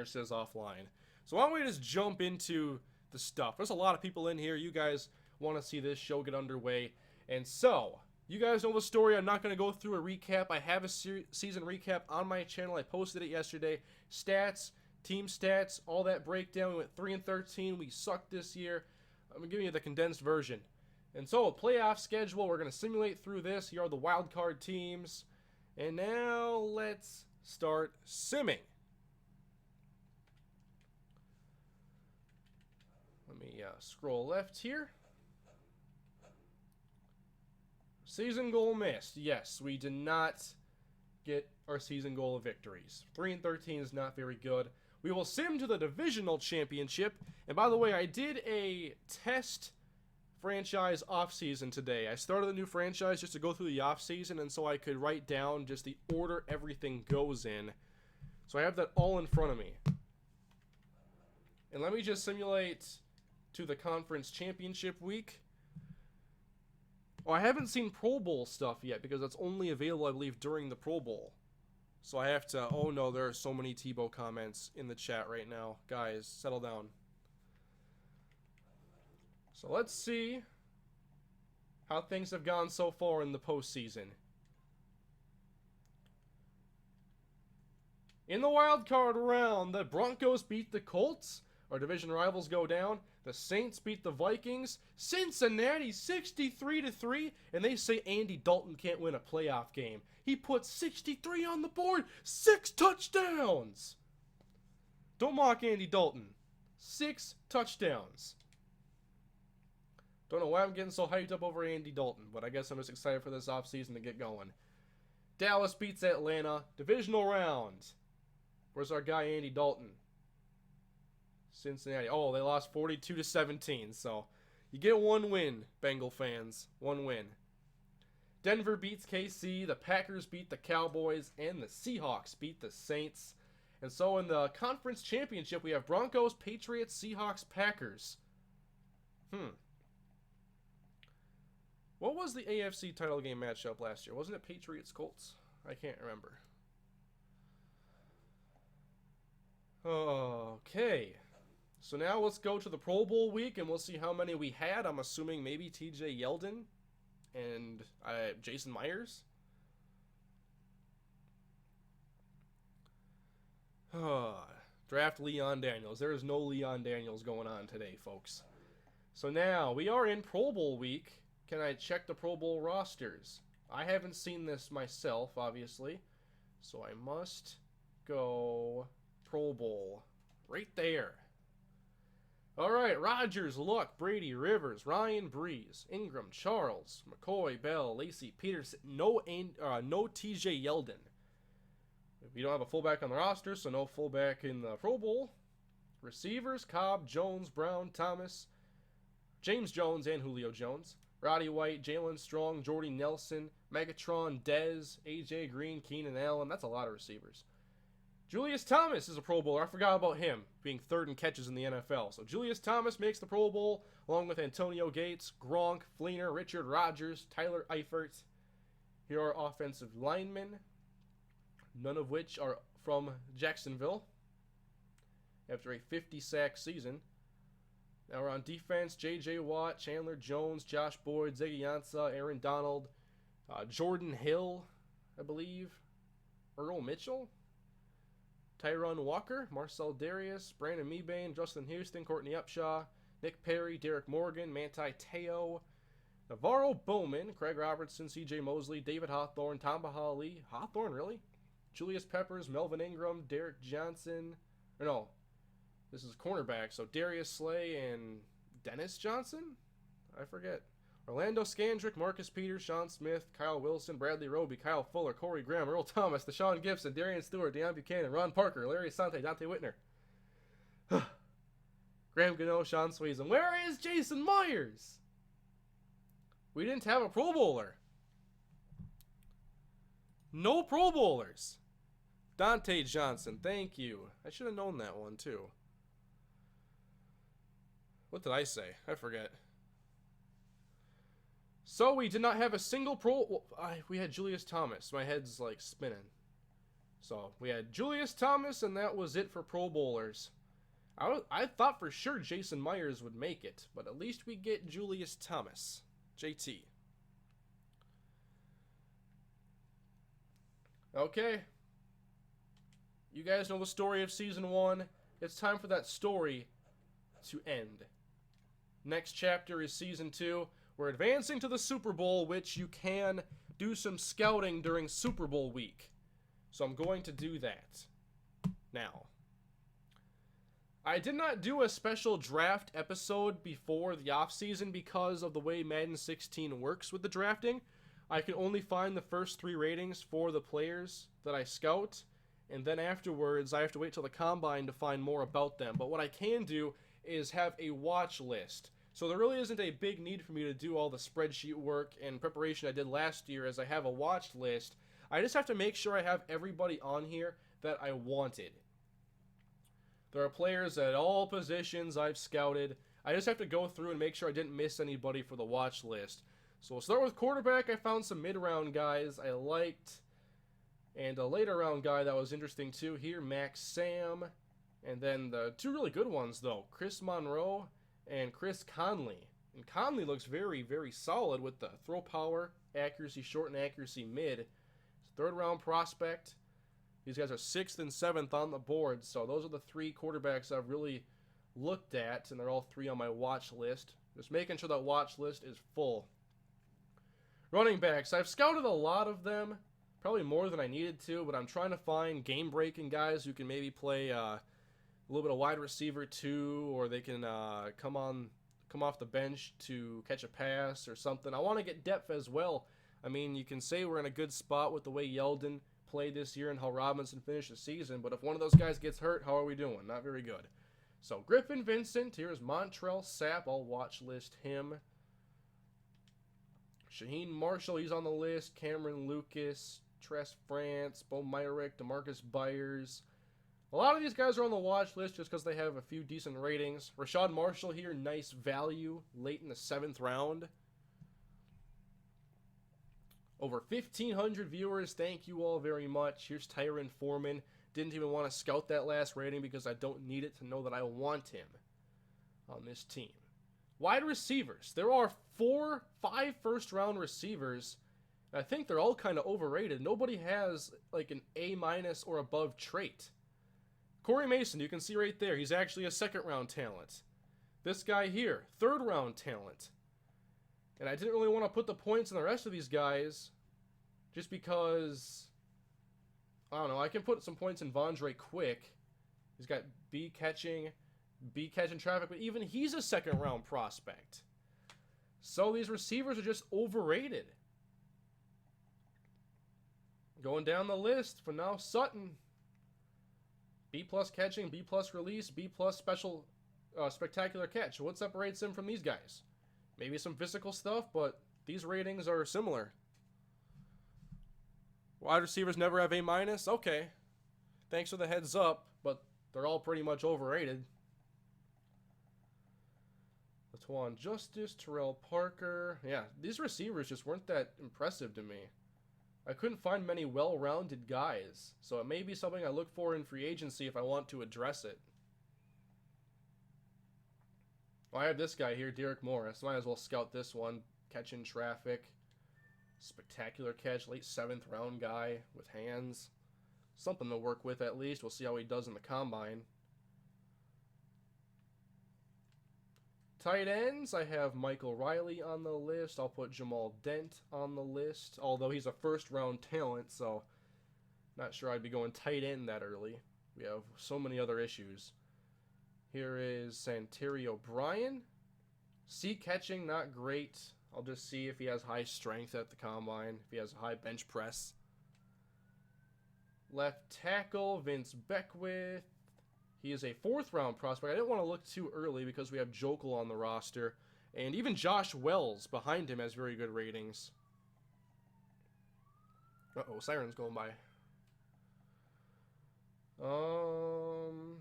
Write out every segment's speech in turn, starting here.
Connor says offline. So why don't we just jump into the stuff? There's a lot of people in here. You guys want to see this show get underway. And so, you guys know the story. I'm not going to go through a recap. I have a season recap on my channel. I posted it yesterday. Stats, team stats, all that breakdown. We went 3-13. We sucked this year. I'm giving you the condensed version. And so, playoff schedule. We're going to simulate through this. Here are the wild card teams. And now, let's start simming. Let me scroll left here. Season goal missed. Yes, we did not get our season goal of victories. 3-13 is not very good. We will sim to the divisional championship. And by the way, I did a test franchise offseason today. I started a new franchise just to go through the offseason, and so I could write down just the order everything goes in. So I have that all in front of me. And let me just simulate to the conference championship week. Oh, I haven't seen Pro Bowl stuff yet because that's only available, I believe, during the Pro Bowl. So I have to... Oh no, there are so many Tebow comments in the chat right now. Guys, settle down. So let's see how things have gone so far in the postseason. In the wild card round, the Broncos beat the Colts. Our division rivals go down. The Saints beat the Vikings. Cincinnati 63-3. And they say Andy Dalton can't win a playoff game. He put 63 on the board. 6 touchdowns. Don't mock Andy Dalton. 6 touchdowns. Don't know why I'm getting so hyped up over Andy Dalton, but I guess I'm just excited for this offseason to get going. Dallas beats Atlanta. Divisional round. Where's our guy Andy Dalton? Cincinnati. Oh, they lost 42-17. So you get one win, Bengal fans. One win. Denver beats KC. The Packers beat the Cowboys. And the Seahawks beat the Saints. And so in the conference championship, we have Broncos, Patriots, Seahawks, Packers. What was the AFC title game matchup last year? Wasn't it Patriots, Colts? I can't remember. Okay. So now let's go to the Pro Bowl week, and we'll see how many we had. I'm assuming maybe TJ Yeldon and Jason Myers. Draft Leon Daniels. There is no Leon Daniels going on today, folks. So now, we are in Pro Bowl week. Can I check the Pro Bowl rosters? I haven't seen this myself, obviously. So I must go Pro Bowl. Right there. Alright, Rodgers, Luck, Brady, Rivers, Ryan, Breeze, Ingram, Charles, McCoy, Bell, Lacey, Peterson. No TJ Yeldon. We don't have a fullback on the roster, so no fullback in the Pro Bowl. Receivers, Cobb, Jones, Brown, Thomas, James Jones, and Julio Jones. Roddy White, Jalen Strong, Jordy Nelson, Megatron, Dez, AJ Green, Keenan Allen. That's a lot of receivers. Julius Thomas is a Pro Bowler. I forgot about him being third in catches in the NFL. So Julius Thomas makes the Pro Bowl along with Antonio Gates, Gronk, Fleener, Richard Rodgers, Tyler Eifert. Here are offensive linemen, none of which are from Jacksonville after a 50-sack season. Now we're on defense. J.J. Watt, Chandler Jones, Josh Boyd, Ziggy Ansah, Aaron Donald, Jordan Hill, I believe, Earl Mitchell, Tyron Walker, Marcel Darius, Brandon Mebane, Justin Houston, Courtney Upshaw, Nick Perry, Derek Morgan, Manti Te'o, Navarro Bowman, Craig Robertson, C.J. Mosley, David Hawthorne, Tom Bahali. Hawthorne, really? Julius Peppers, Melvin Ingram, Derek Johnson. Or no, this is cornerback. So Darius Slay and Dennis Johnson? I forget. Orlando Scandrick, Marcus Peters, Sean Smith, Kyle Wilson, Bradley Roby, Kyle Fuller, Corey Graham, Earl Thomas, Deshaun Gibson, Darian Stewart, Deion Buchanan, Ron Parker, Larry Sante, Dante Whitner, Graham Gano, Sean Sweezen. Where is Jason Myers? We didn't have a Pro Bowler. No Pro Bowlers. Dante Johnson, thank you. I should have known that one too. What did I say? I forget. So we did not have a single we had Julius Thomas. My head's like spinning. So we had Julius Thomas, and that was it for Pro Bowlers. I thought for sure Jason Myers would make it, but at least we get Julius Thomas. JT. Okay. You guys know the story of Season 1. It's time for that story to end. Next chapter is Season 2. We're advancing to the Super Bowl, which you can do some scouting during Super Bowl week. So I'm going to do that now. I did not do a special draft episode before the offseason because of the way Madden 16 works with the drafting. I can only find the first 3 ratings for the players that I scout, and then afterwards I have to wait till the combine to find more about them. But what I can do is have a watch list. So there really isn't a big need for me to do all the spreadsheet work and preparation I did last year, as I have a watch list. I just have to make sure I have everybody on here that I wanted. There are players at all positions I've scouted. I just have to go through and make sure I didn't miss anybody for the watch list. So we'll start with quarterback. I found some mid-round guys I liked, and a later round guy that was interesting too here, Max Sam. And then the 2 really good ones though, Chris Monroe and Chris Conley. And Conley looks very, very solid with the throw power, accuracy short, and accuracy mid. It's a 3rd round prospect. These guys are 6th and 7th on the board, so those are the 3 quarterbacks I've really looked at, and they're all 3 on my watch list. Just making sure that watch list is full. Running backs, I've scouted a lot of them, probably more than I needed to, but I'm trying to find game-breaking guys who can maybe play a little bit of wide receiver too, or they can come off the bench to catch a pass or something. I want to get depth as well. I mean, you can say we're in a good spot with the way Yeldon played this year and how Robinson finished the season, but if one of those guys gets hurt, how are we doing? Not very good. So Griffin Vincent, here's Montrell Sapp, I'll watch list him. Shaheen Marshall, he's on the list. Cameron Lucas, Tress France, Bo Myrick, DeMarcus Byers. A lot of these guys are on the watch list just because they have a few decent ratings. Rashad Marshall here, nice value, late in the 7th round. Over 1,500 viewers, thank you all very much. Here's Tyron Foreman. Didn't even want to scout that last rating because I don't need it to know that I want him on this team. Wide receivers. There are 5 first-round receivers. I think they're all kind of overrated. Nobody has like an A- or above trait. Corey Mason, you can see right there, he's actually a 2nd-round talent. This guy here, 3rd-round talent. And I didn't really want to put the points in the rest of these guys just because, I don't know, I can put some points in Vondre Quick. He's got B catching traffic, but even he's a 2nd-round prospect. So these receivers are just overrated. Going down the list for now, Sutton. B+ catching, B+ release, B+ special spectacular catch. What separates him from these guys? Maybe some physical stuff, but these ratings are similar. Wide receivers never have A-. Okay. Thanks for the heads up, but they're all pretty much overrated. Laquan Justice, Terrell Parker. Yeah, these receivers just weren't that impressive to me. I couldn't find many well-rounded guys, so it may be something I look for in free agency if I want to address it. Well, I have this guy here, Derek Morris. Might as well scout this one. Catching traffic. Spectacular catch. Late 7th round guy with hands. Something to work with at least. We'll see how he does in the combine. Tight ends, I have Michael Riley on the list. I'll put Jamal Dent on the list. Although he's a 1st-round talent, so not sure I'd be going tight end that early. We have so many other issues. Here is Santerio Bryan. C catching, not great. I'll just see if he has high strength at the combine, if he has a high bench press. Left tackle, Vince Beckwith. He is a 4th-round prospect. I didn't want to look too early because we have Jokel on the roster. And even Josh Wells behind him has very good ratings. Uh-oh, siren's going by.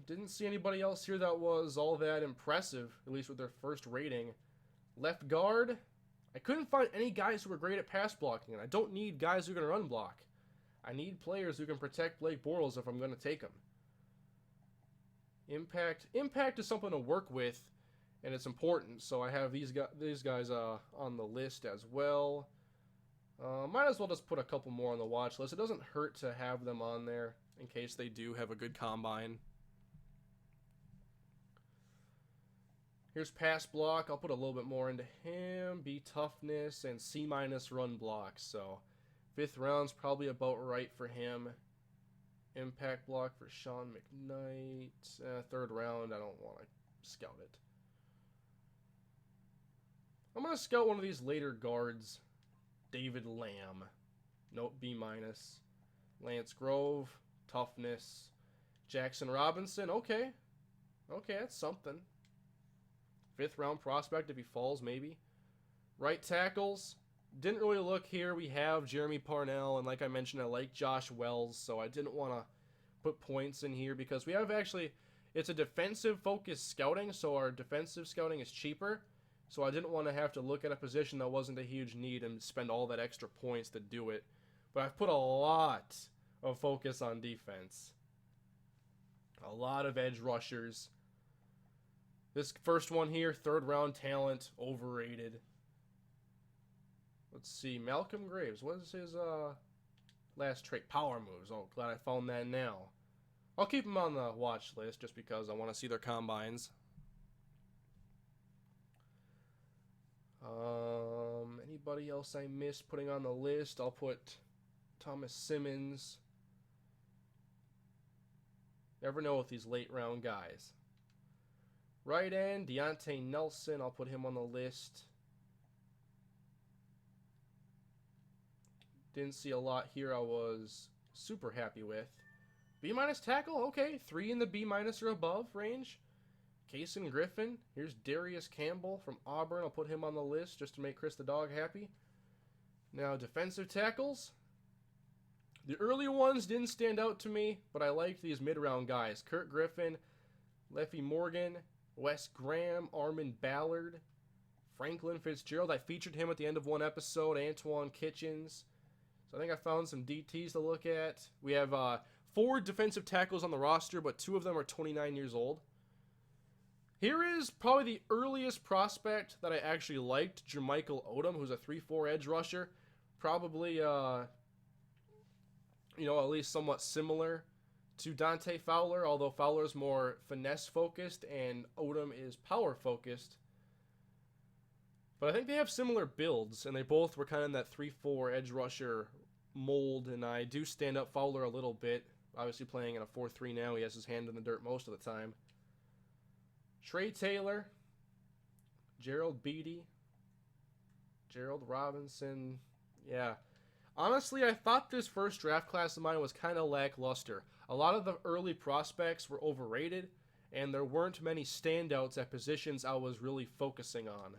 Didn't see anybody else here that was all that impressive, at least with their 1st rating. Left guard, I couldn't find any guys who were great at pass blocking, and I don't need guys who can run block. I need players who can protect Blake Bortles if I'm going to take him. Impact is something to work with, and it's important. So I have these guys on the list as well. Might as well just put a couple more on the watch list. It doesn't hurt to have them on there in case they do have a good combine. Here's pass block. I'll put a little bit more into him. B toughness and C- run block. So 5th round's probably about right for him. Impact block for Sean McKnight. 3rd round, I don't want to scout it. I'm going to scout one of these later guards. David Lamb. Nope, B-. Lance Grove. Toughness. Jackson Robinson. Okay, that's something. 5th round prospect if he falls, maybe. Right tackles. Didn't really look here. We have Jeremy Parnell, and like I mentioned, I like Josh Wells, so I didn't want to put points in here because we have actually, it's a defensive-focused scouting, so our defensive scouting is cheaper, so I didn't want to have to look at a position that wasn't a huge need and spend all that extra points to do it. But I've put a lot of focus on defense. A lot of edge rushers. This first one here, 3rd round talent, overrated. Let's see, Malcolm Graves. What is his last trait? Power moves. Oh, glad I found that now. I'll keep him on the watch list just because I want to see their combines. Anybody else I missed putting on the list? I'll put Thomas Simmons. Never know with these late round guys. Right end, Deontay Nelson. I'll put him on the list. Didn't see a lot here I was super happy with. B- tackle, okay. 3 in the B- or above range. Kason Griffin. Here's Darius Campbell from Auburn. I'll put him on the list just to make Chris the dog happy. Now, defensive tackles. The early ones didn't stand out to me, but I liked these mid-round guys. Kurt Griffin, Leffie Morgan, Wes Graham, Armin Ballard, Franklin Fitzgerald. I featured him at the end of one episode. Antoine Kitchens. So I think I found some DTs to look at. We have 4 defensive tackles on the roster, but 2 of them are 29 years old. Here is probably the earliest prospect that I actually liked, Jermichael Odom, who's a 3-4 edge rusher. Probably, at least somewhat similar to Dante Fowler, although Fowler is more finesse-focused and Odom is power-focused. But I think they have similar builds, and they both were kind of in that 3-4 edge rusher mold, and I do stand up Fowler a little bit. Obviously playing in a 4-3 now, he has his hand in the dirt most of the time. Trey Taylor, Gerald Beatty, Gerald Robinson. Yeah. Honestly, I thought this first draft class of mine was kind of lackluster. A lot of the early prospects were overrated, and there weren't many standouts at positions I was really focusing on.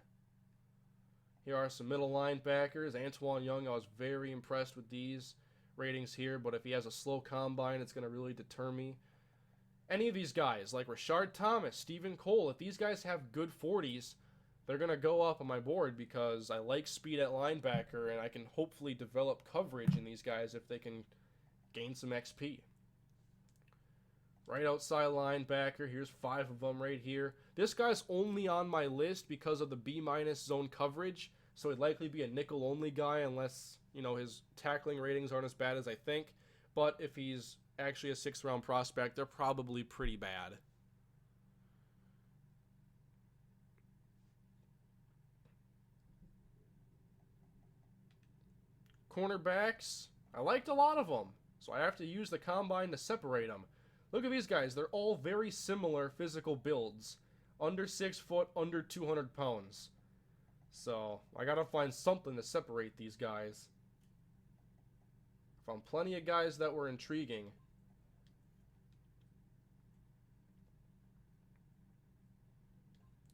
Here are some middle linebackers. Antoine Young, I was very impressed with these ratings here, but if he has a slow combine, it's going to really deter me. Any of these guys, like Rashard Thomas, Stephen Cole, if these guys have good 40s, they're going to go up on my board because I like speed at linebacker, and I can hopefully develop coverage in these guys if they can gain some XP. Right outside linebacker, here's 5 of them right here. This guy's only on my list because of the B- zone coverage, so he'd likely be a nickel-only guy unless, his tackling ratings aren't as bad as I think. But if he's actually a 6th round prospect, they're probably pretty bad. Cornerbacks, I liked a lot of them, so I have to use the combine to separate them. Look at these guys, they're all very similar physical builds. Under 6 foot, under 200 pounds. So, I gotta find something to separate these guys. Found plenty of guys that were intriguing.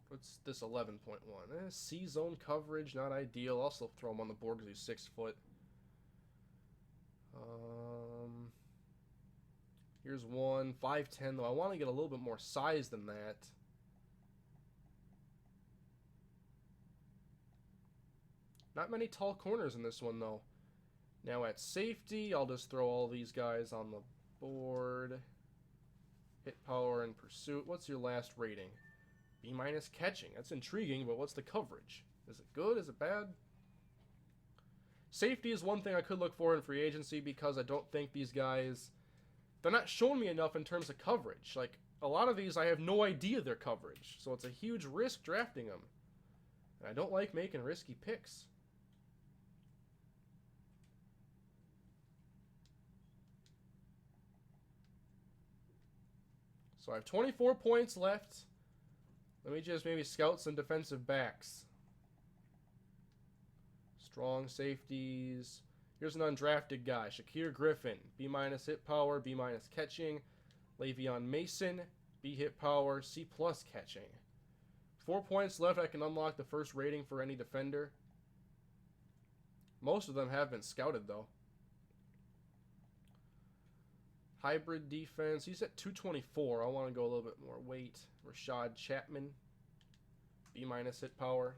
What's this 11.1? C-zone coverage, not ideal. I'll still throw him on the board because he's 6 foot. Here's one, 5'10", though. I want to get a little bit more size than that. Not many tall corners in this one, though. Now at safety, I'll just throw all these guys on the board. Hit power and pursuit. What's your last rating? B- catching. That's intriguing, but what's the coverage? Is it good? Is it bad? Safety is one thing I could look for in free agency because I don't think these guys, they're not showing me enough in terms of coverage. Like, a lot of these I have no idea their coverage, so it's a huge risk drafting them. And I don't like making risky picks. So I have 24 points left. Let me just maybe scout some defensive backs. Strong safeties. Here's an undrafted guy, Shakir Griffin. B- hit power, B- catching. Le'Veon Mason, B hit power, C+ catching. 4 points left. I can unlock the first rating for any defender. Most of them have been scouted though. Hybrid defense. He's at 224. I want to go a little bit more weight. Rashad Chapman, B- hit power.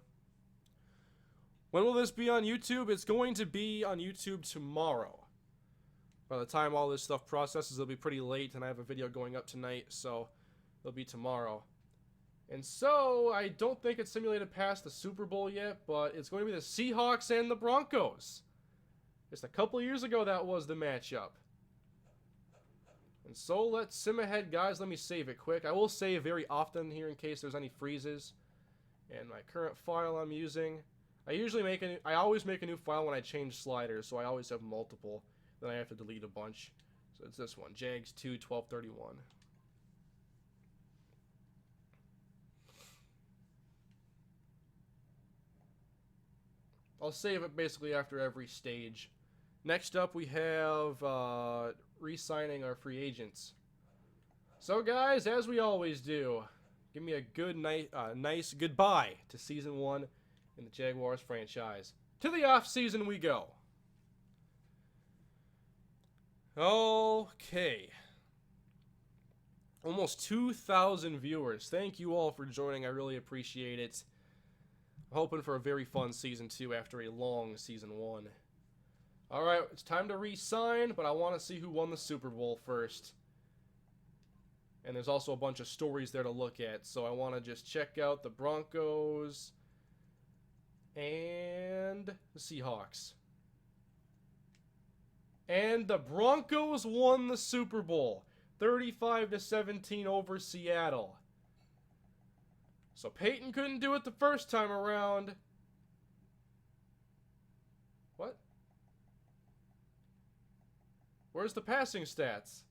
When will this be on YouTube? It's going to be on YouTube tomorrow. By the time all this stuff processes, it'll be pretty late, and I have a video going up tonight, so it'll be tomorrow. And so, I don't think it's simulated past the Super Bowl yet, but it's going to be the Seahawks and the Broncos. Just a couple years ago, that was the matchup. And so, let's sim ahead, guys. Let me save it quick. I will save very often here in case there's any freezes. And my current file I'm using, I always make a new file when I change sliders, so I always have multiple. Then I have to delete a bunch. So it's this one, Jags 2 1231. I'll save it basically after every stage. Next up, we have re-signing our free agents. So, guys, as we always do, give me a good nice goodbye to Season 1 in the Jaguars franchise. To the offseason we go. Okay. Almost 2,000 viewers. Thank you all for joining. I really appreciate it. I'm hoping for a very fun Season 2 after a long Season 1. Alright, it's time to re-sign, but I want to see who won the Super Bowl first. And there's also a bunch of stories there to look at, so I want to just check out the Broncos and the Seahawks. And the Broncos won the Super Bowl, 35-17 over Seattle. So Peyton couldn't do it the first time around. What? Where's the passing stats?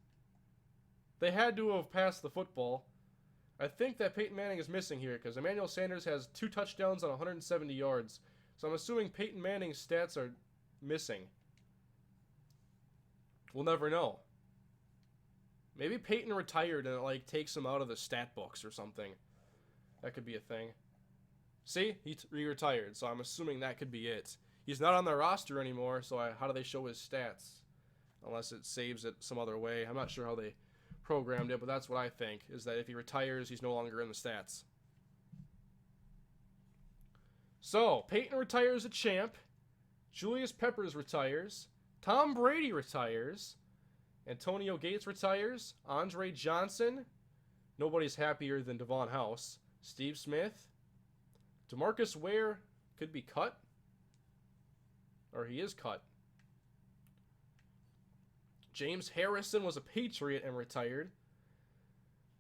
They had to have passed the football. I think that Peyton Manning is missing here because Emmanuel Sanders has 2 touchdowns on 170 yards. So I'm assuming Peyton Manning's stats are missing. We'll never know. Maybe Peyton retired and it like takes him out of the stat books or something. That could be a thing. See? He retired, so I'm assuming that could be it. He's not on the roster anymore, so how do they show his stats? Unless it saves it some other way. I'm not sure how they programmed it, but that's what I think, is that if he retires, he's no longer in the stats. So, Peyton retires a champ. Julius Peppers retires. Tom Brady retires. Antonio Gates retires. Andre Johnson. Nobody's happier than Devon House. Steve Smith. DeMarcus Ware could be cut. Or he is cut. James Harrison was a Patriot and retired.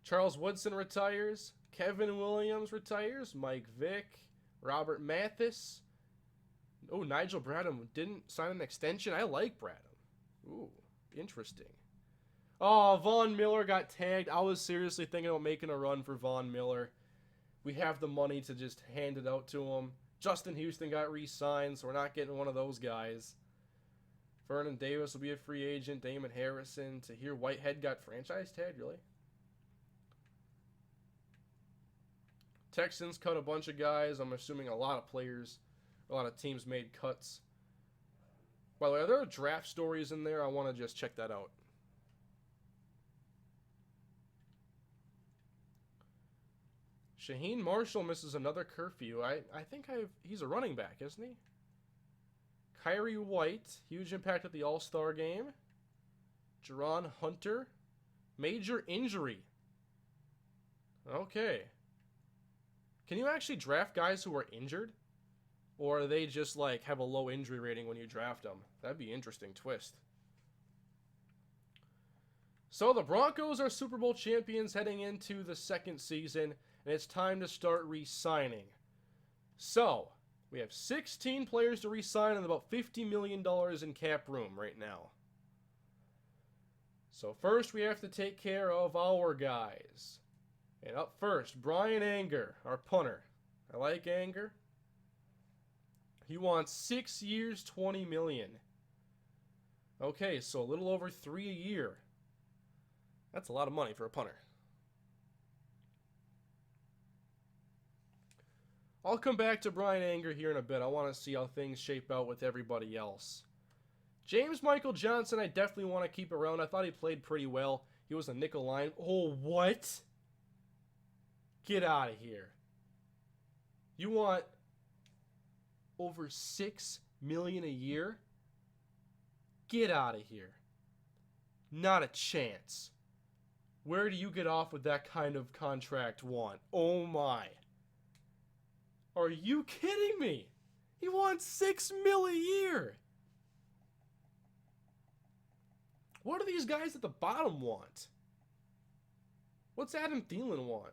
Charles Woodson retires. Kevin Williams retires. Mike Vick. Robert Mathis. Oh, Nigel Bradham didn't sign an extension. I like Bradham. Ooh, interesting. Oh, Von Miller got tagged. I was seriously thinking about making a run for Von Miller. We have the money to just hand it out to him. Justin Houston got re-signed, so we're not getting one of those guys. Vernon Davis will be a free agent. Damon Harrison. Tahir Whitehead got franchise tagged, really? Texans cut a bunch of guys. I'm assuming a lot of players, a lot of teams made cuts. By the way, are there draft stories in there? I want to just check that out. Shaheen Marshall misses another curfew. I think he's a running back, isn't he? Kyrie White, huge impact at the All-Star game. Jerron Hunter, major injury. Okay. Can you actually draft guys who are injured? Or are they just like have a low injury rating when you draft them? That'd be an interesting twist. So the Broncos are Super Bowl champions heading into the second season, and it's time to start re-signing. So, we have 16 players to re-sign and about $50 million in cap room right now. So first we have to take care of our guys. And up first, Brian Anger, our punter. I like Anger. He wants 6 years, $20 million. Okay, so a little over 3 a year. That's a lot of money for a punter. I'll come back to Brian Anger here in a bit. I want to see how things shape out with everybody else. James Michael Johnson, I definitely want to keep around. I thought he played pretty well. He was a nickel line. Oh, what? Get out of here. You want over $6 million a year? Get out of here. Not a chance. Where do you get off with that kind of contract want? Oh my. Are you kidding me? He wants $6 million a year. What do these guys at the bottom want? What's Adam Thielen want?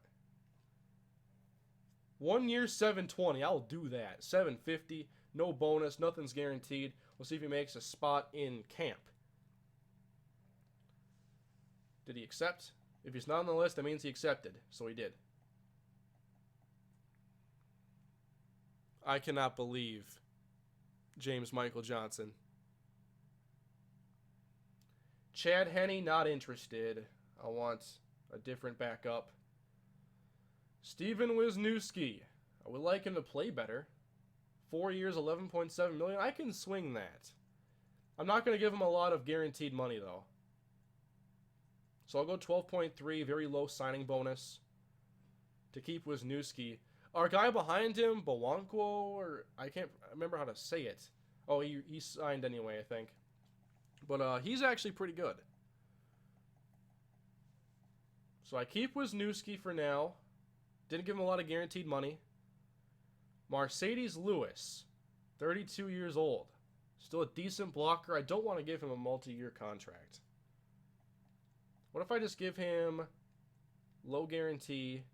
1 year, $720. I'll do that. $750. No bonus. Nothing's guaranteed. We'll see if he makes a spot in camp. Did he accept? If he's not on the list, that means he accepted. So he did. I cannot believe James Michael Johnson. Chad Henne, not interested. I want a different backup. Steven Wisniewski. I would like him to play better. 4 years, $11.7 million. I can swing that. I'm not going to give him a lot of guaranteed money, though. So I'll go 12.3, very low signing bonus to keep Wisniewski. Our guy behind him, Bawanko, or I can't remember how to say it. Oh, he signed anyway, I think. But he's actually pretty good. So I keep Wisniewski for now. Didn't give him a lot of guaranteed money. Mercedes Lewis, 32 years old. Still a decent blocker. I don't want to give him a multi-year contract. What if I just give him low guarantee,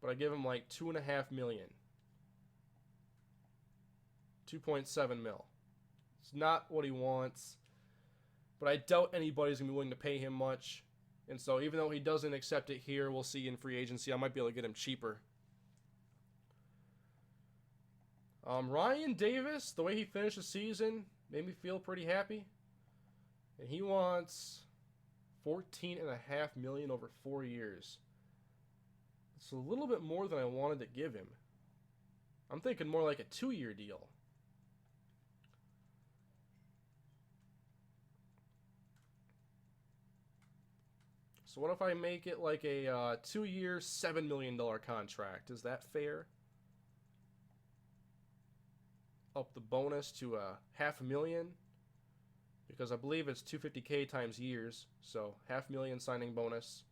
but I give him like $2.5 million. 2.7 mil. It's not what he wants, but I doubt anybody's going to be willing to pay him much. And so even though he doesn't accept it here, we'll see in free agency. I might be able to get him cheaper. Ryan Davis, the way he finished the season, made me feel pretty happy. And he wants $14.5 million over 4 years. It's a little bit more than I wanted to give him. I'm thinking more like a 2-year deal. So what if I make it like a 2-year, $7 million contract? Is that fair? Up the bonus to $500,000. Because I believe it's $250K times years. So $500,000 signing bonus.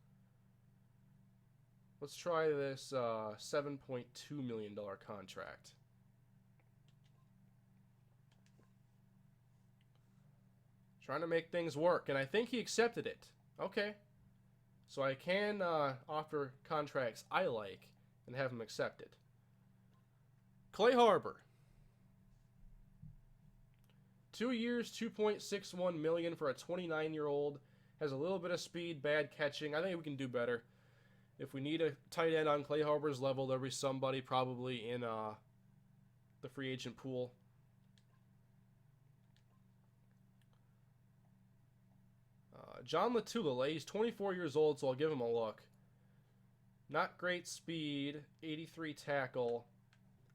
Let's try this $7.2 million contract. Trying to make things work. And I think he accepted it. Okay. So I can offer contracts I like and have him accepted. Clay Harbor. 2 years, $2.61 million for a 29-year-old. Has a little bit of speed, bad catching. I think we can do better. If we need a tight end on Clay Harbor's level, there'll be somebody probably in the free agent pool. John Latulele, he's 24 years old, so I'll give him a look. Not great speed, 83 tackle,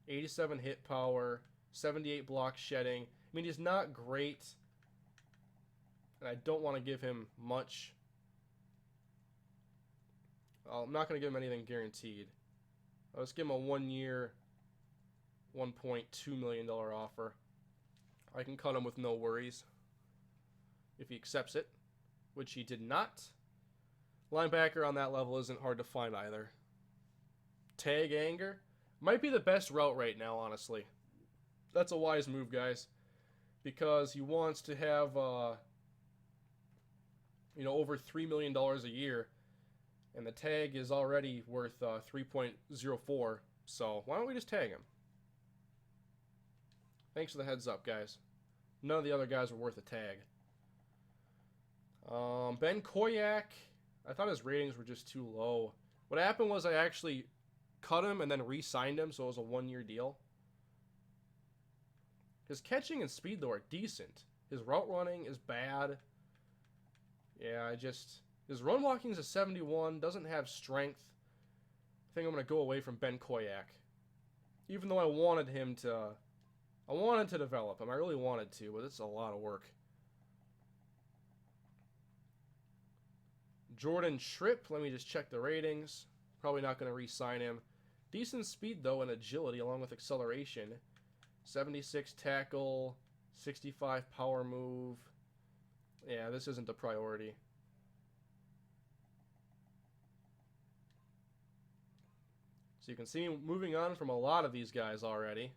87 hit power, 78 block shedding. I mean, he's not great, and I don't want to give him much. I'm not going to give him anything guaranteed. I'll just give him a 1 year, $1.2 million offer. I can cut him with no worries if he accepts it, which he did not. Linebacker on that level isn't hard to find either. Tag Anger might be the best route right now, honestly. That's a wise move, guys, because he wants to have over $3 million a year, and the tag is already worth 3.04. So why don't we just tag him? Thanks for the heads up, guys. None of the other guys were worth a tag. Ben Koyak, I thought his ratings were just too low. What happened was I actually cut him and then re-signed him, so it was a one-year deal. His catching and speed, though, are decent. His route running is bad. Yeah, his run walking is a 71, doesn't have strength. I think I'm going to go away from Ben Koyak. Even though I wanted to develop him. I really wanted to, but it's a lot of work. Jordan Tripp, let me just check the ratings. Probably not going to re-sign him. Decent speed, though, and agility, along with acceleration. 76 tackle, 65 power move. Yeah, this isn't a priority. So you can see moving on from a lot of these guys already.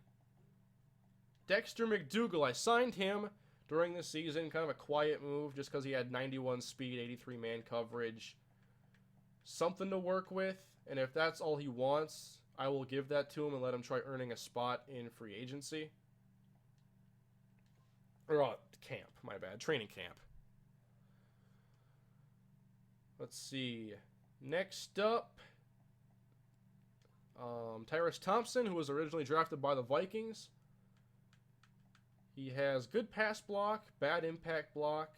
Dexter McDougal, I signed him during the season. Kind of a quiet move just because he had 91 speed, 83 man coverage. Something to work with. And if that's all he wants, I will give that to him and let him try earning a spot in free agency. Or camp, my bad. Training camp. Let's see. Next up, Tyrus Thompson, who was originally drafted by the Vikings. He has good pass block, bad impact block.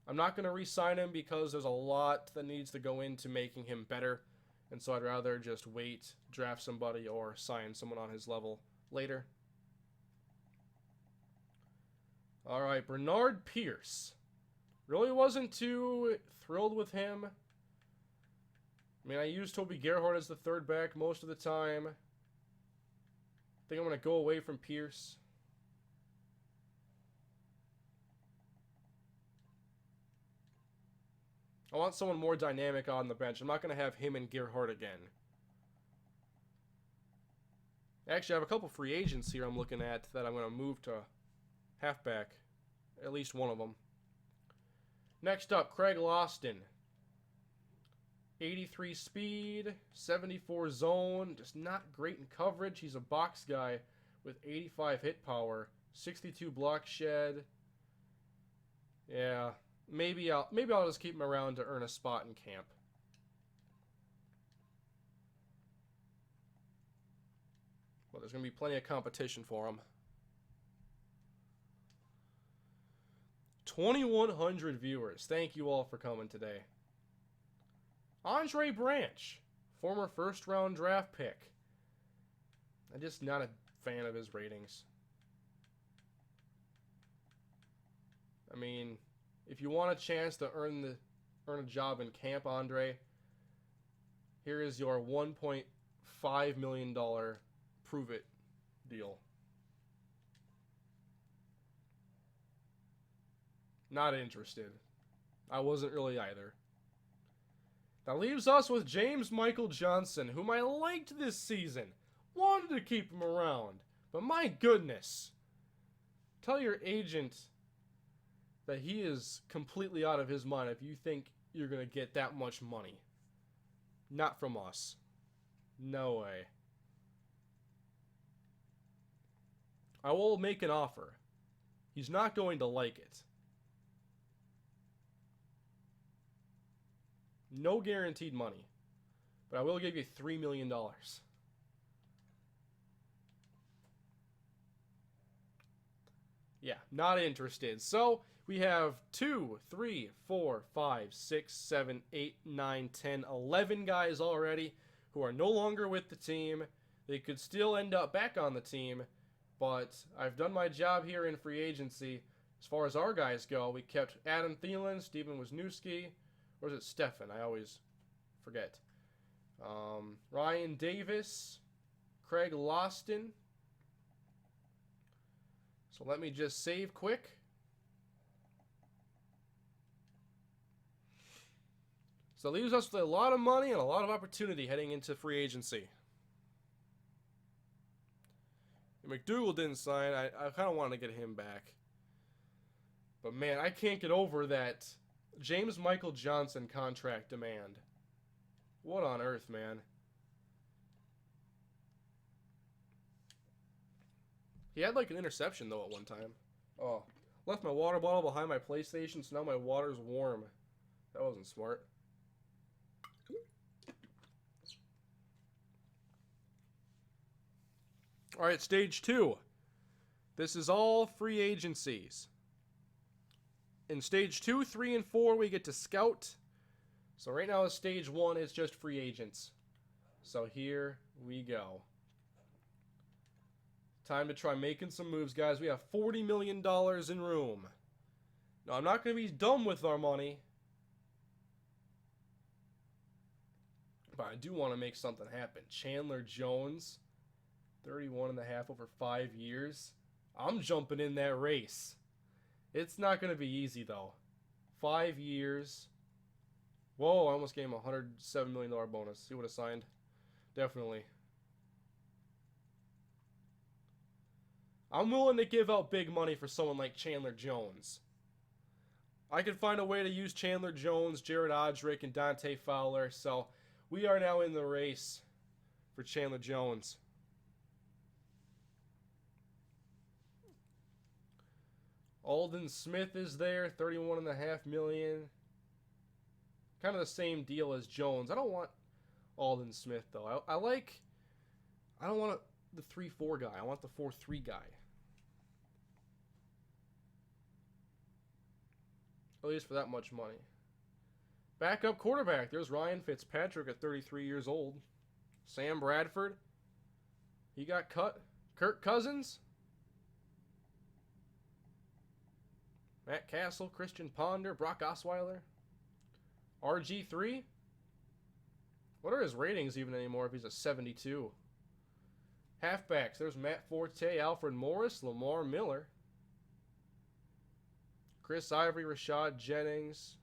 I'm not going to re-sign him because there's a lot that needs to go into making him better. And so I'd rather just wait, draft somebody, or sign someone on his level later. All right, Bernard Pierce. Really wasn't too thrilled with him. I mean, I used Toby Gerhardt as the third back most of the time. I think I'm going to go away from Pierce. I want someone more dynamic on the bench. I'm not going to have him and Gerhardt again. Actually, I have a couple free agents here I'm looking at that I'm going to move to halfback. At least one of them. Next up, Craig Loston. 83 speed, 74 zone. Just not great in coverage. He's a box guy with 85 hit power, 62 block shed. Yeah. Maybe I'll just keep him around to earn a spot in camp. Well, there's going to be plenty of competition for him. 2,100 viewers. Thank you all for coming today. Andre Branch, former first-round draft pick. I'm just not a fan of his ratings. I mean, if you want a chance to earn a job in camp, Andre, here is your $1.5 million prove it deal. Not interested. I wasn't really either. That leaves us with James Michael Johnson, whom I liked this season. Wanted to keep him around. But my goodness. Tell your agent that he is completely out of his mind if you think you're going to get that much money. Not from us. No way. I will make an offer. He's not going to like it. No guaranteed money. But I will give you $3 million. Yeah, not interested. So we have 2, 3, 4, 5, 6, 7, 8, 9, 10, 11 guys already who are no longer with the team. They could still end up back on the team, but I've done my job here in free agency. As far as our guys go, we kept Adam Thielen, Steven Wisniewski, or is it Stefan? I always forget. Ryan Davis, Craig Loston. So let me just save quick. So it leaves us with a lot of money and a lot of opportunity heading into free agency. McDougal didn't sign. I kind of wanted to get him back. But man, I can't get over that James Michael Johnson contract demand. What on earth, man? He had like an interception though at one time. Oh, left my water bottle behind my PlayStation, so now my water's warm. That wasn't smart. All right, stage 2. This is all free agencies. In stage 2, 3, and 4, we get to scout. So right now, stage 1 is just free agents. So here we go. Time to try making some moves, guys. We have $40 million in room. Now, I'm not going to be dumb with our money. But I do want to make something happen. Chandler Jones, 31.5 over 5 years. I'm jumping in that race. It's not going to be easy, though. 5 years. Whoa, I almost gave him a $107 million bonus. He would have signed. Definitely. I'm willing to give out big money for someone like Chandler Jones. I could find a way to use Chandler Jones, Jared Odrick, and Dante Fowler. So we are now in the race for Chandler Jones. Aldon Smith is there, $31.5 million. Kind of the same deal as Jones. I don't want Aldon Smith though. I don't want the 3-4 guy. I want the 4-3 guy. At least for that much money. Backup quarterback. There's Ryan Fitzpatrick at 33 years old. Sam Bradford. He got cut. Kirk Cousins. Matt Castle, Christian Ponder, Brock Osweiler. RG3. What are his ratings even anymore if he's a 72? Halfbacks. There's Matt Forte, Alfred Morris, Lamar Miller. Chris Ivory, Rashad Jennings.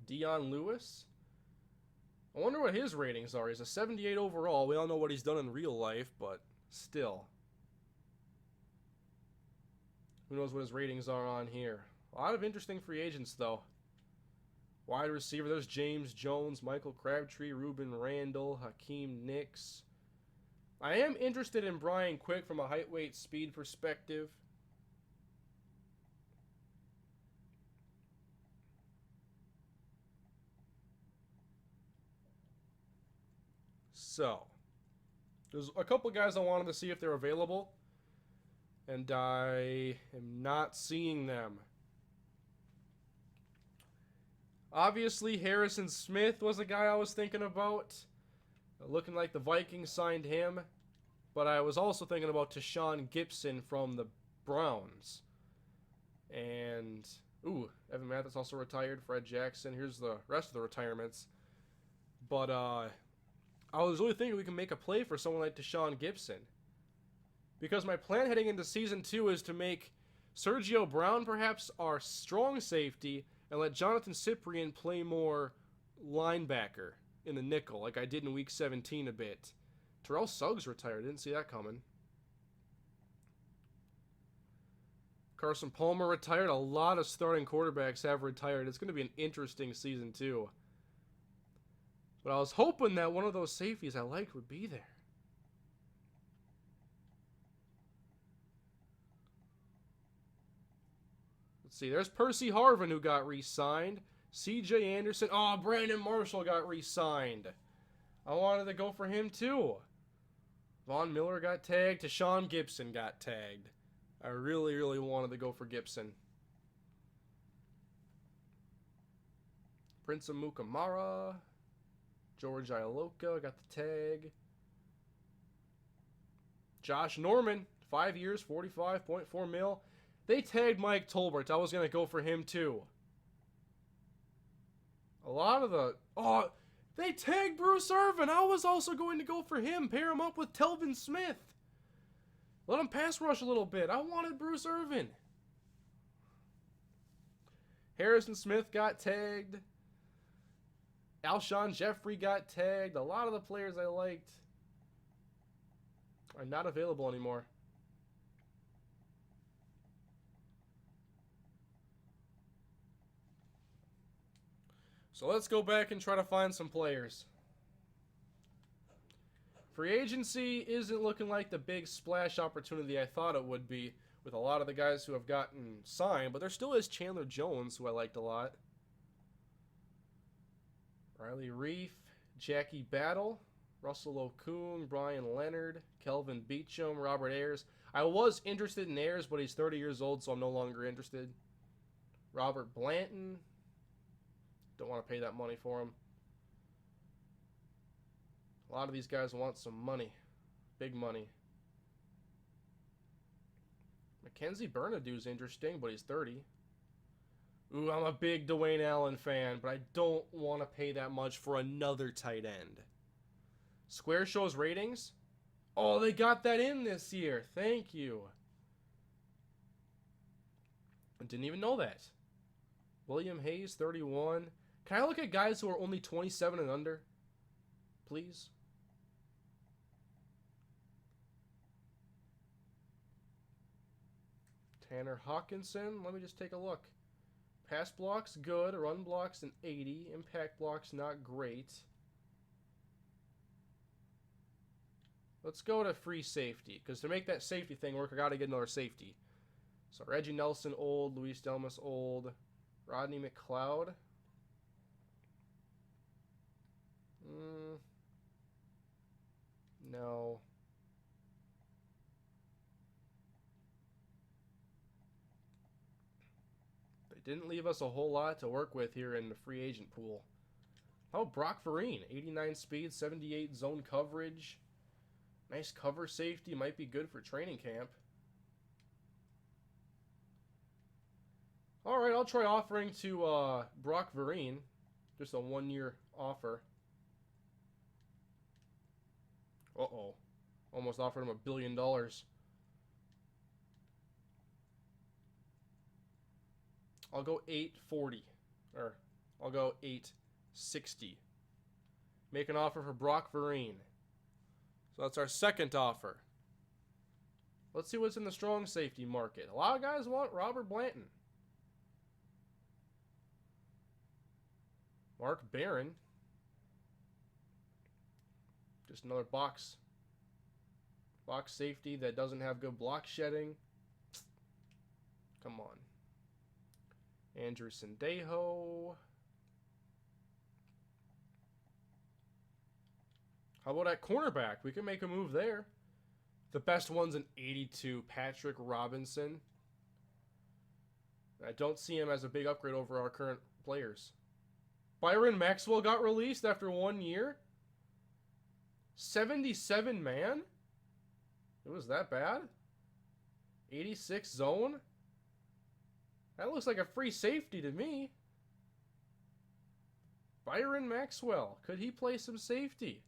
Dion Lewis. I wonder what his ratings are. He's a 78 overall. We all know what he's done in real life, but still. Who knows what his ratings are on here. A lot of interesting free agents, though. Wide receiver, there's James Jones, Michael Crabtree, Ruben Randall, Hakeem Nicks. I am interested in Brian Quick from a height, weight, speed perspective. So, there's a couple guys I wanted to see if they're available. And I am not seeing them. Obviously, Harrison Smith was a guy I was thinking about. Looking like the Vikings signed him. But I was also thinking about Tashawn Gibson from the Browns. And, Evan Mathis also retired. Fred Jackson. Here's the rest of the retirements. But I was really thinking we can make a play for someone like Tashawn Gibson. Because my plan heading into Season 2 is to make Sergio Brown perhaps our strong safety and let Jonathan Cyprien play more linebacker in the nickel like I did in Week 17 a bit. Terrell Suggs retired. Didn't see that coming. Carson Palmer retired. A lot of starting quarterbacks have retired. It's going to be an interesting Season 2. But I was hoping that one of those safeties I liked would be there. Let's see, there's Percy Harvin who got re-signed. C.J. Anderson. Oh, Brandon Marshall got re-signed. I wanted to go for him too. Von Miller got tagged. Tashawn Gibson got tagged. I really, really wanted to go for Gibson. Prince of Mukamara. George Iloka got the tag. Josh Norman, 5 years, $45.4 mil. They tagged Mike Tolbert. I was going to go for him too. A lot of the... They tagged Bruce Irvin. I was also going to go for him. Pair him up with Telvin Smith. Let him pass rush a little bit. I wanted Bruce Irvin. Harrison Smith got tagged. Alshon Jeffrey got tagged. A lot of the players I liked are not available anymore. So let's go back and try to find some players. Free agency isn't looking like the big splash opportunity I thought it would be with a lot of the guys who have gotten signed, but there still is Chandler Jones, who I liked a lot. Riley Reef, Jackie Battle, Russell Okung, Brian Leonard, Kelvin Beachum, Robert Ayers. I was interested in Ayers, but he's 30 years old, so I'm no longer interested. Robert Blanton. Don't want to pay that money for him. A lot of these guys want some money. Big money. Mackenzie Bernadue's interesting, but he's 30. Ooh, I'm a big Dwayne Allen fan, but I don't want to pay that much for another tight end. Square shows ratings. Oh, they got that in this year. Thank you. I didn't even know that. William Hayes, 31. Can I look at guys who are only 27 and under? Please. Tanner Hawkinson. Let me just take a look. Pass blocks, good. Run blocks, an 80. Impact blocks, not great. Let's go to free safety, because to make that safety thing work, I got to get another safety. So Reggie Nelson, old. Luis Delmas, old. Rodney McLeod. No. They didn't leave us a whole lot to work with here in the free agent pool. How about Brock Vereen? 89 speed, 78 zone coverage. Nice cover safety. Might be good for training camp. Alright, I'll try offering to Brock Vereen. Just a 1-year offer. Uh-oh. Almost offered him $1 billion. I'll go 840. Or, I'll go 860. Make an offer for Brock Vereen. So that's our second offer. Let's see what's in the strong safety market. A lot of guys want Robert Blanton. Mark Barron. Just another box safety that doesn't have good block shedding. Come on. Andrew Sendejo. How about at cornerback? We can make a move there. The best one's an 82, Patrick Robinson. I don't see him as a big upgrade over our current players. Byron Maxwell got released after 1 year. 77 man? It was that bad? 86 zone? That looks like a free safety to me. Byron Maxwell. Could he play some safety?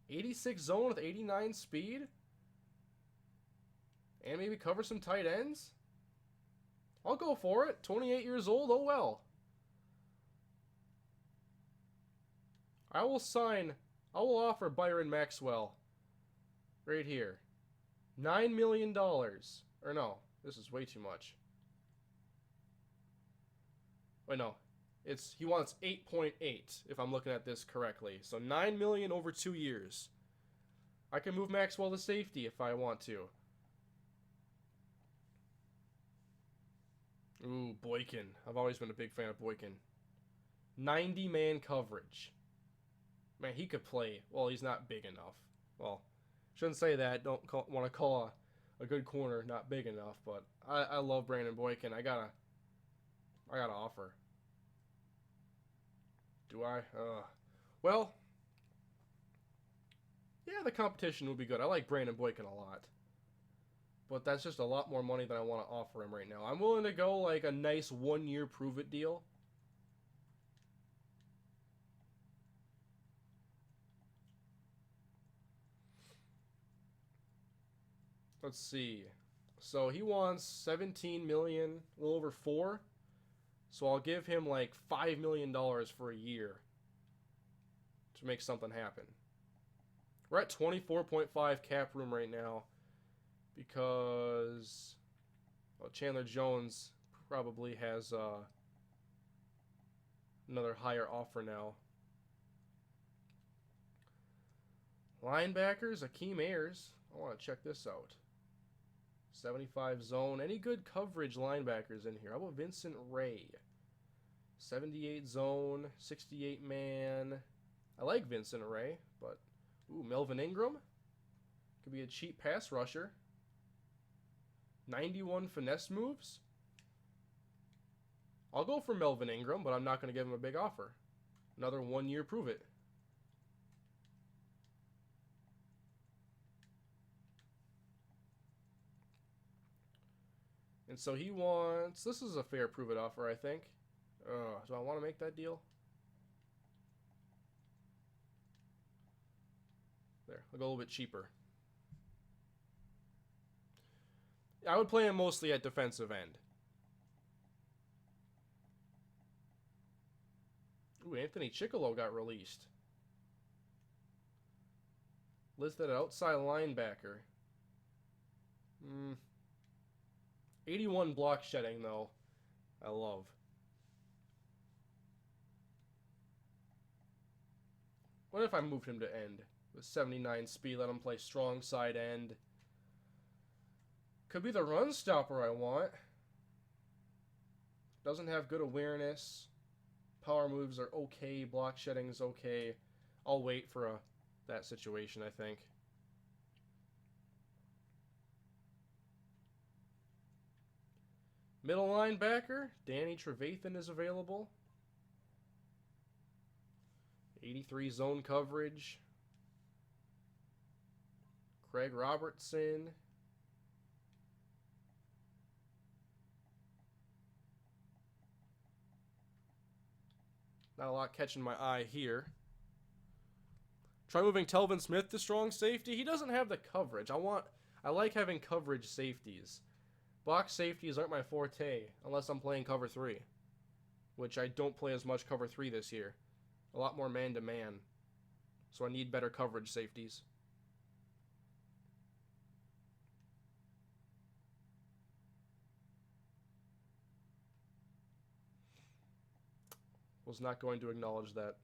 86 zone with 89 speed? And maybe cover some tight ends? I'll go for it. 28 years old, oh well. I will offer Byron Maxwell right here. $9 million. Or no, this is way too much. Wait, no. He wants 8.8 if I'm looking at this correctly. So $9 million over 2 years. I can move Maxwell to safety if I want to. Ooh, Boykin. I've always been a big fan of Boykin. 90-man coverage. Man, he could play. Well, he's not big enough. Well, shouldn't say that. Don't want to call a good corner not big enough. But I love Brandon Boykin. I gotta offer. Do I? Well, yeah, the competition would be good. I like Brandon Boykin a lot. But that's just a lot more money than I want to offer him right now. I'm willing to go like a nice 1-year prove-it deal. Let's see. So he wants 17 million, a little over 4. So I'll give him like $5 million for a year to make something happen. We're at 24.5 cap room right now because Chandler Jones probably has another higher offer now. Linebackers, Akeem Ayers. I want to check this out. 75 zone. Any good coverage linebackers in here? How about Vincent Ray? 78 zone, 68 man. I like Vincent Ray, but ooh, Melvin Ingram could be a cheap pass rusher. 91 finesse moves. I'll go for Melvin Ingram, but I'm not going to give him a big offer. Another 1 year prove it. And so he wants, this is a fair prove it offer, I think. Do I want to make that deal? There, I'll go a little bit cheaper. I would play him mostly at defensive end. Ooh, Anthony Chickalo got released. Listed at outside linebacker. 81 block shedding, though. I love. What if I moved him to end? With 79 speed, let him play strong side end. Could be the run stopper I want. Doesn't have good awareness. Power moves are okay. Block shedding is okay. I'll wait for that situation, I think. Middle linebacker, Danny Trevathan is available. 83 zone coverage. Craig Robertson. Not a lot catching my eye here. Try moving Telvin Smith to strong safety. He doesn't have the coverage. I like having coverage safeties. Box safeties aren't my forte unless I'm playing cover 3, which I don't play as much cover 3 this year. A lot more man-to-man. So I need better coverage safeties. Was not going to acknowledge that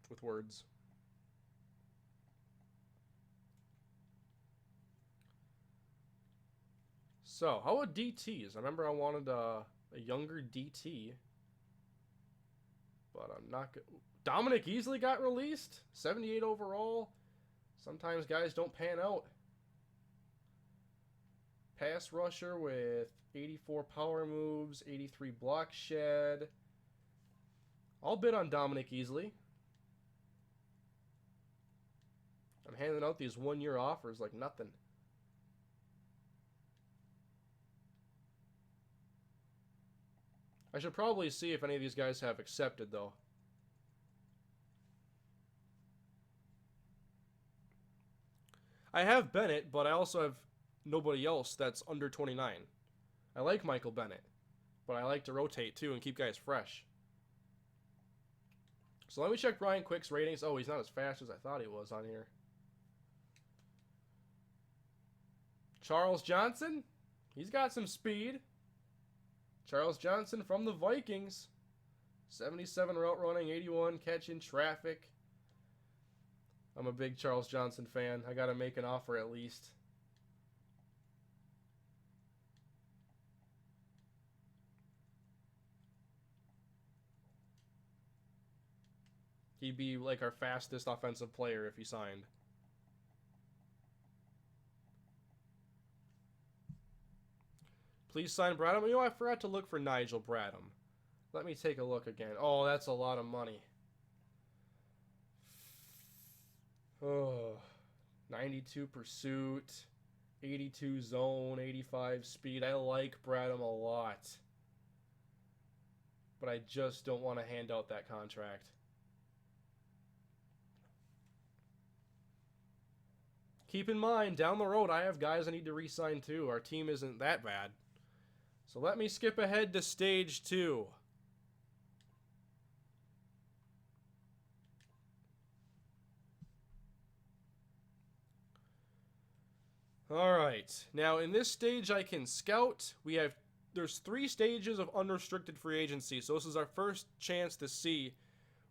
with words. So, how about DTs? I remember I wanted a younger DT. But I'm not good. Dominic Easley got released. 78 overall. Sometimes guys don't pan out. Pass rusher with 84 power moves, 83 block shed. I'll bid on Dominic Easley. I'm handing out these 1 year offers like nothing. I should probably see if any of these guys have accepted, though. I have Bennett, but I also have nobody else that's under 29. I like Michael Bennett, but I like to rotate, too, and keep guys fresh. So let me check Brian Quick's ratings. Oh, he's not as fast as I thought he was on here. Charles Johnson, he's got some speed. Charles Johnson from the Vikings. 77 route running, 81 catch in traffic. I'm a big Charles Johnson fan. I got to make an offer at least. He'd be like our fastest offensive player if he signed. Please sign Bradham. You know, I forgot to look for Nigel Bradham. Let me take a look again. Oh, that's a lot of money. Oh, 92 pursuit, 82 zone, 85 speed. I like Bradham a lot. But I just don't want to hand out that contract. keep in mind, down the road, I have guys I need to re-sign too. Our team isn't that bad. So let me skip ahead to stage 2. Alright, now in this stage I can scout. There's 3 stages of unrestricted free agency, so this is our first chance to see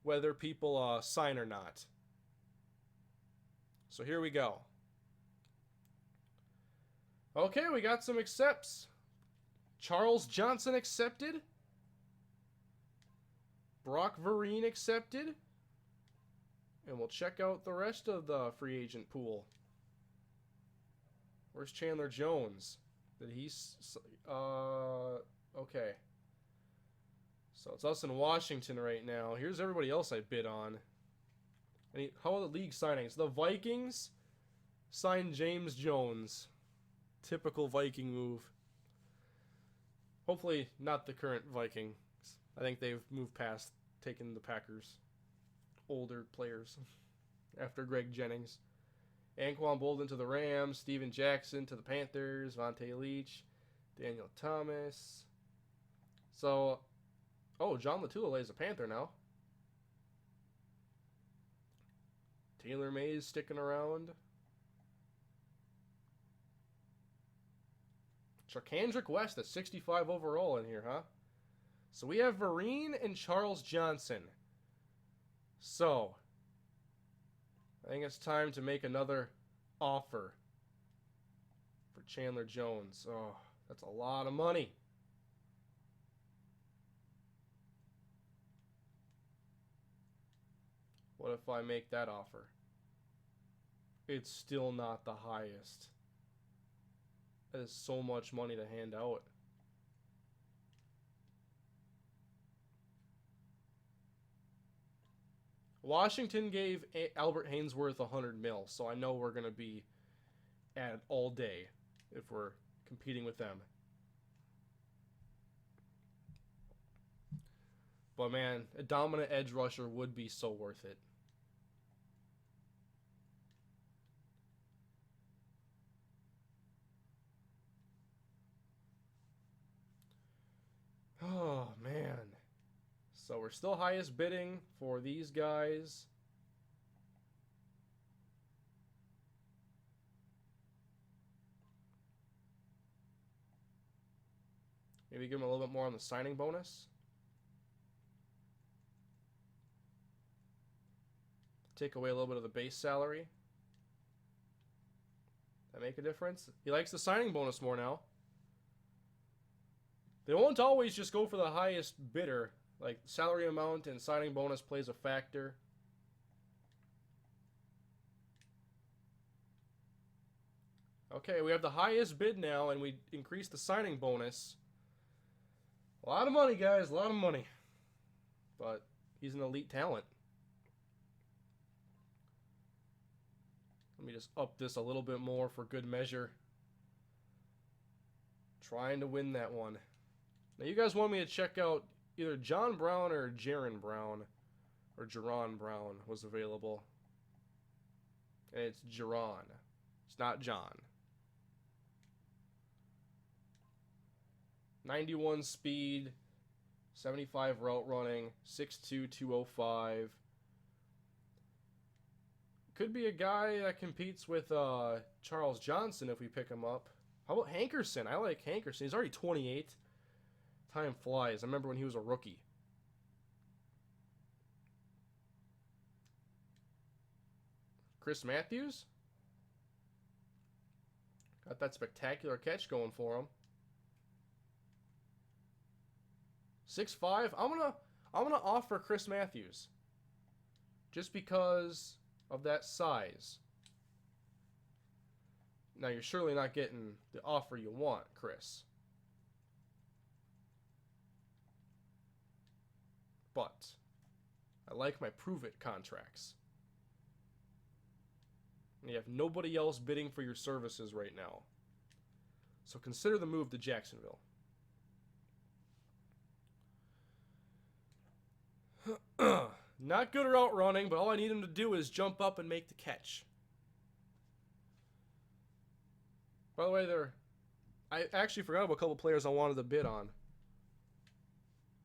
whether people sign or not. So here we go. Okay, we got some accepts. Charles Johnson accepted. Brock Vereen accepted. And we'll check out the rest of the free agent pool. Where's Chandler Jones? Did he... okay. So it's us in Washington right now. Here's everybody else I bid on. How are the league signings? The Vikings signed James Jones. Typical Viking move. Hopefully not the current Vikings. I think they've moved past taking the Packers' older players after Greg Jennings. Anquan Bolden to the Rams, Steven Jackson to the Panthers, Vontae Leach, Daniel Thomas. So, John Latula is a Panther now. Taylor Mays sticking around. Charkandrick West at 65 overall in here, huh? So we have Vereen and Charles Johnson. So, I think it's time to make another offer for Chandler Jones. Oh, that's a lot of money. What if I make that offer? It's still not the highest. That is so much money to hand out. Washington gave Albert Hainsworth $100 million, so I know we're going to be at it all day if we're competing with them. But man, a dominant edge rusher would be so worth it. Oh, man. So we're still highest bidding for these guys. Maybe give them a little bit more on the signing bonus. Take away a little bit of the base salary. That make a difference? He likes the signing bonus more now. They won't always just go for the highest bidder. Like, salary amount and signing bonus plays a factor. Okay, we have the highest bid now, and we increased the signing bonus. A lot of money, guys. A lot of money. But he's an elite talent. Let me just up this a little bit more for good measure. Trying to win that one. Now, you guys want me to check out either John Brown or Jaron Brown, or Jaron Brown was available. And it's Jaron. It's not John. 91 speed, 75 route running, 6'2", 205. Could be a guy that competes with Charles Johnson if we pick him up. How about Hankerson? I like Hankerson. He's already 28. Time flies. I remember when he was a rookie. Chris Matthews. Got that spectacular catch going for him. 6'5". I'm gonna offer Chris Matthews. Just because of that size. Now you're surely not getting the offer you want, Chris. But I like my prove-it contracts. And you have nobody else bidding for your services right now. So consider the move to Jacksonville. Not good route running, but all I need him to do is jump up and make the catch. By the way, I actually forgot about a couple players I wanted to bid on.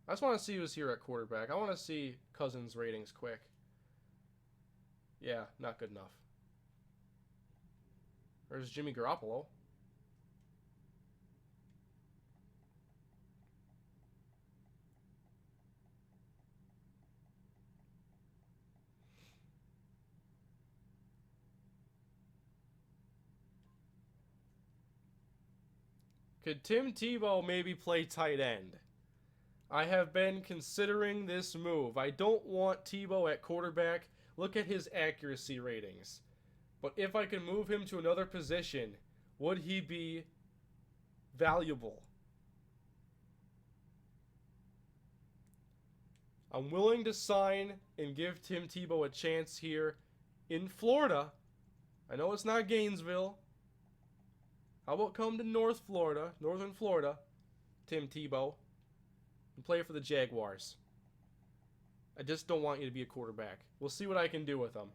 I just want to see who's here at quarterback. I want to see Cousins' ratings quick. Yeah, not good enough. There's Jimmy Garoppolo. Could Tim Tebow maybe play tight end? I have been considering this move. I don't want Tebow at quarterback. Look at his accuracy ratings. But if I can move him to another position, would he be valuable? I'm willing to sign and give Tim Tebow a chance here in Florida. I know it's not Gainesville. How about come to North Florida, Northern Florida, Tim Tebow, and play for the Jaguars? I just don't want you to be a quarterback. We'll see what I can do with them.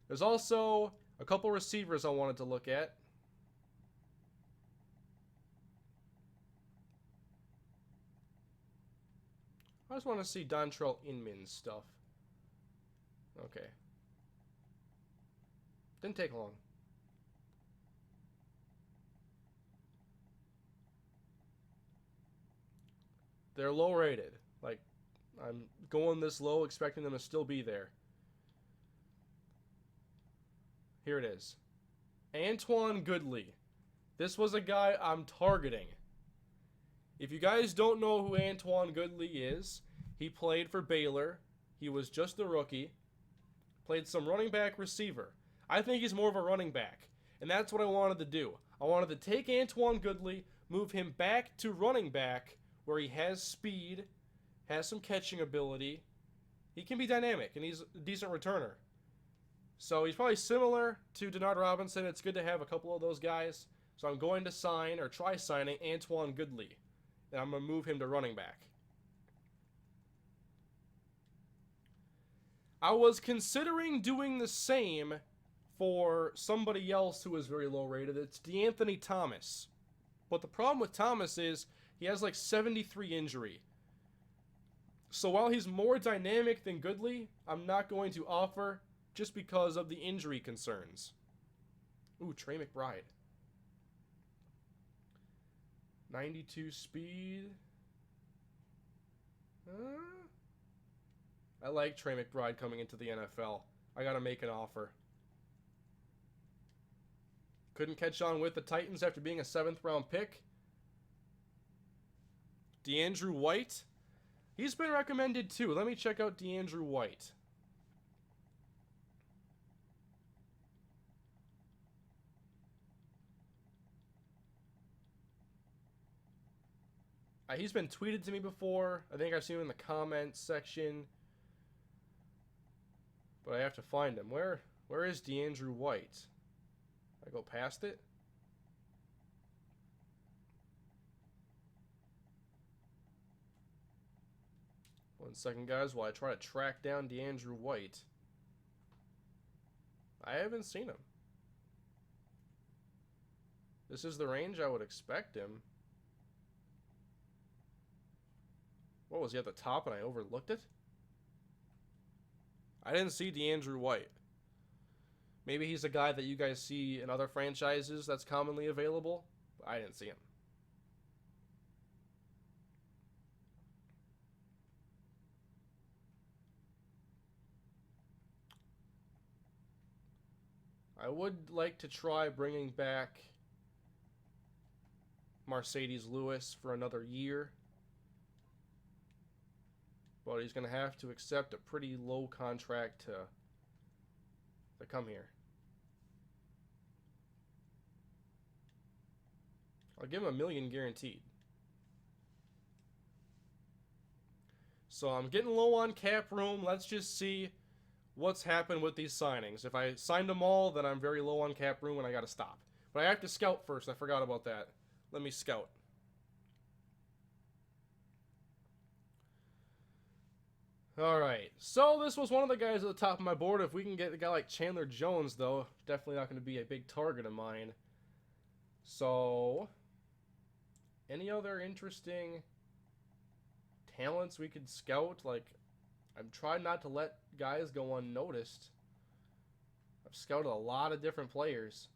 There's also a couple receivers I wanted to look at. I just want to see Dontrell Inman's stuff. Okay. Didn't take long. They're low rated. Like, I'm going this low, expecting them to still be there. Here it is. Antoine Goodley. This was a guy I'm targeting. If you guys don't know who Antoine Goodley is, he played for Baylor. He was just a rookie. Played some running back receiver. I think he's more of a running back. And that's what I wanted to do. I wanted to take Antoine Goodley, move him back to running back, where he has speed, has some catching ability. He can be dynamic, and he's a decent returner. So he's probably similar to Denard Robinson. It's good to have a couple of those guys. So I'm going to sign, or try signing, Antoine Goodley. And I'm going to move him to running back. I was considering doing the same for somebody else who is very low rated. It's DeAnthony Thomas. But the problem with Thomas is he has like 73 injury. So while he's more dynamic than Goodley, I'm not going to offer just because of the injury concerns. Ooh, Trey McBride. 92 speed. I like Trey McBride coming into the NFL. I gotta make an offer. Couldn't catch on with the Titans after being a 7th round pick. DeAndrew White. He's been recommended too. Let me check out DeAndrew White. He's been tweeted to me before. I think I've seen him in the comments section. But I have to find him. Where is DeAndrew White? I go past it? One second, guys, while I try to track down DeAndrew White. I haven't seen him. This is the range I would expect him. What, was he at the top and I overlooked it? I didn't see DeAndrew White. Maybe he's a guy that you guys see in other franchises that's commonly available. But I didn't see him. I would like to try bringing back Mercedes Lewis for another year. But he's going to have to accept a pretty low contract to come here. I'll give him $1 million guaranteed. So I'm getting low on cap room. Let's just see what's happened with these signings. If I signed them all, then I'm very low on cap room and I got to stop. But I have to scout first. I forgot about that. Let me scout. Alright, so this was one of the guys at the top of my board. If we can get a guy like Chandler Jones, though, definitely not going to be a big target of mine. So, any other interesting talents we could scout? Like, I'm trying not to let guys go unnoticed. I've scouted a lot of different players.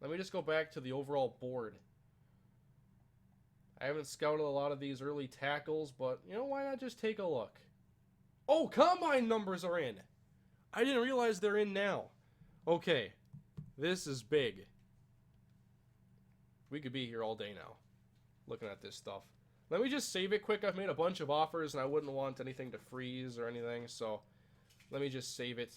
Let me just go back to the overall board. I haven't scouted a lot of these early tackles, but, you know, why not just take a look? Oh, combine numbers are in. I didn't realize they're in now. Okay, this is big. We could be here all day now, looking at this stuff. Let me just save it quick. I've made a bunch of offers, and I wouldn't want anything to freeze or anything, so let me just save it.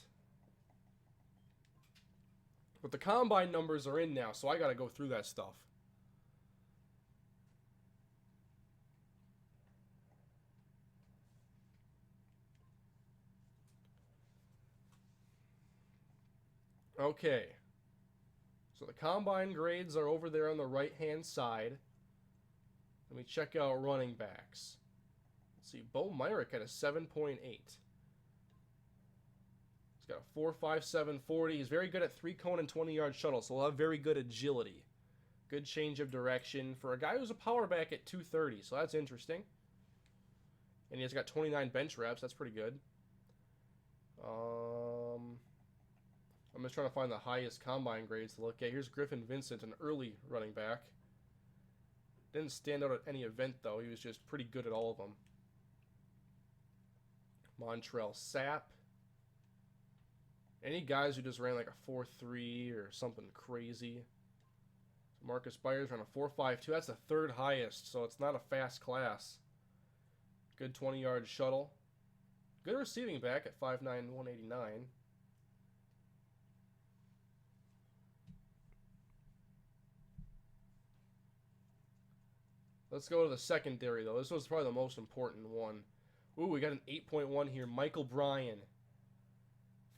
But the combine numbers are in now, so I got to go through that stuff. Okay. So the combine grades are over there on the right-hand side. Let me check out running backs. Let's see. Bo Myrick had a 7.8. He's got a 4.57 40. He's very good at 3-cone and 20-yard shuttle, so he'll have very good agility. Good change of direction for a guy who's a power back at 230, so that's interesting. And he's got 29 bench reps. That's pretty good. I'm just trying to find the highest combine grades to look at. Here's Griffin Vincent, an early running back. Didn't stand out at any event, though. He was just pretty good at all of them. Montrell Sapp. Any guys who just ran like a 4.3 or something crazy. Marcus Byers ran a 4.52. That's the third highest, so it's not a fast class. Good 20-yard shuttle. Good receiving back at 5'9", 189. Let's go to the secondary, though. This was probably the most important one. Ooh, we got an 8.1 here. Michael Bryan.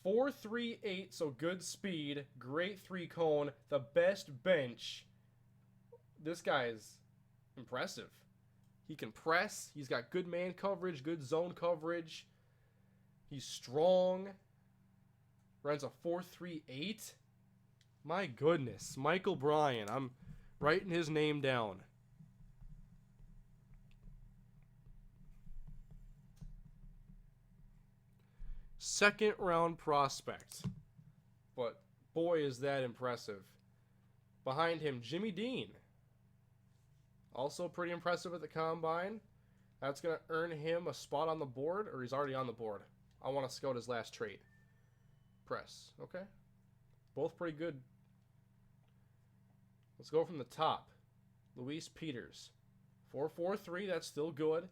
4.38, so good speed. Great 3-cone. The best bench. This guy's impressive. He can press. He's got good man coverage, good zone coverage. He's strong. Runs a 4.38. My goodness. Michael Bryan. I'm writing his name down. Second round prospect. But boy, is that impressive. Behind him, Jimmy Dean. Also pretty impressive at the combine. That's going to earn him a spot on the board, or he's already on the board. I want to scout his last trait. Press. Okay. Both pretty good. Let's go from the top. Luis Peters. 4.43, that's still good.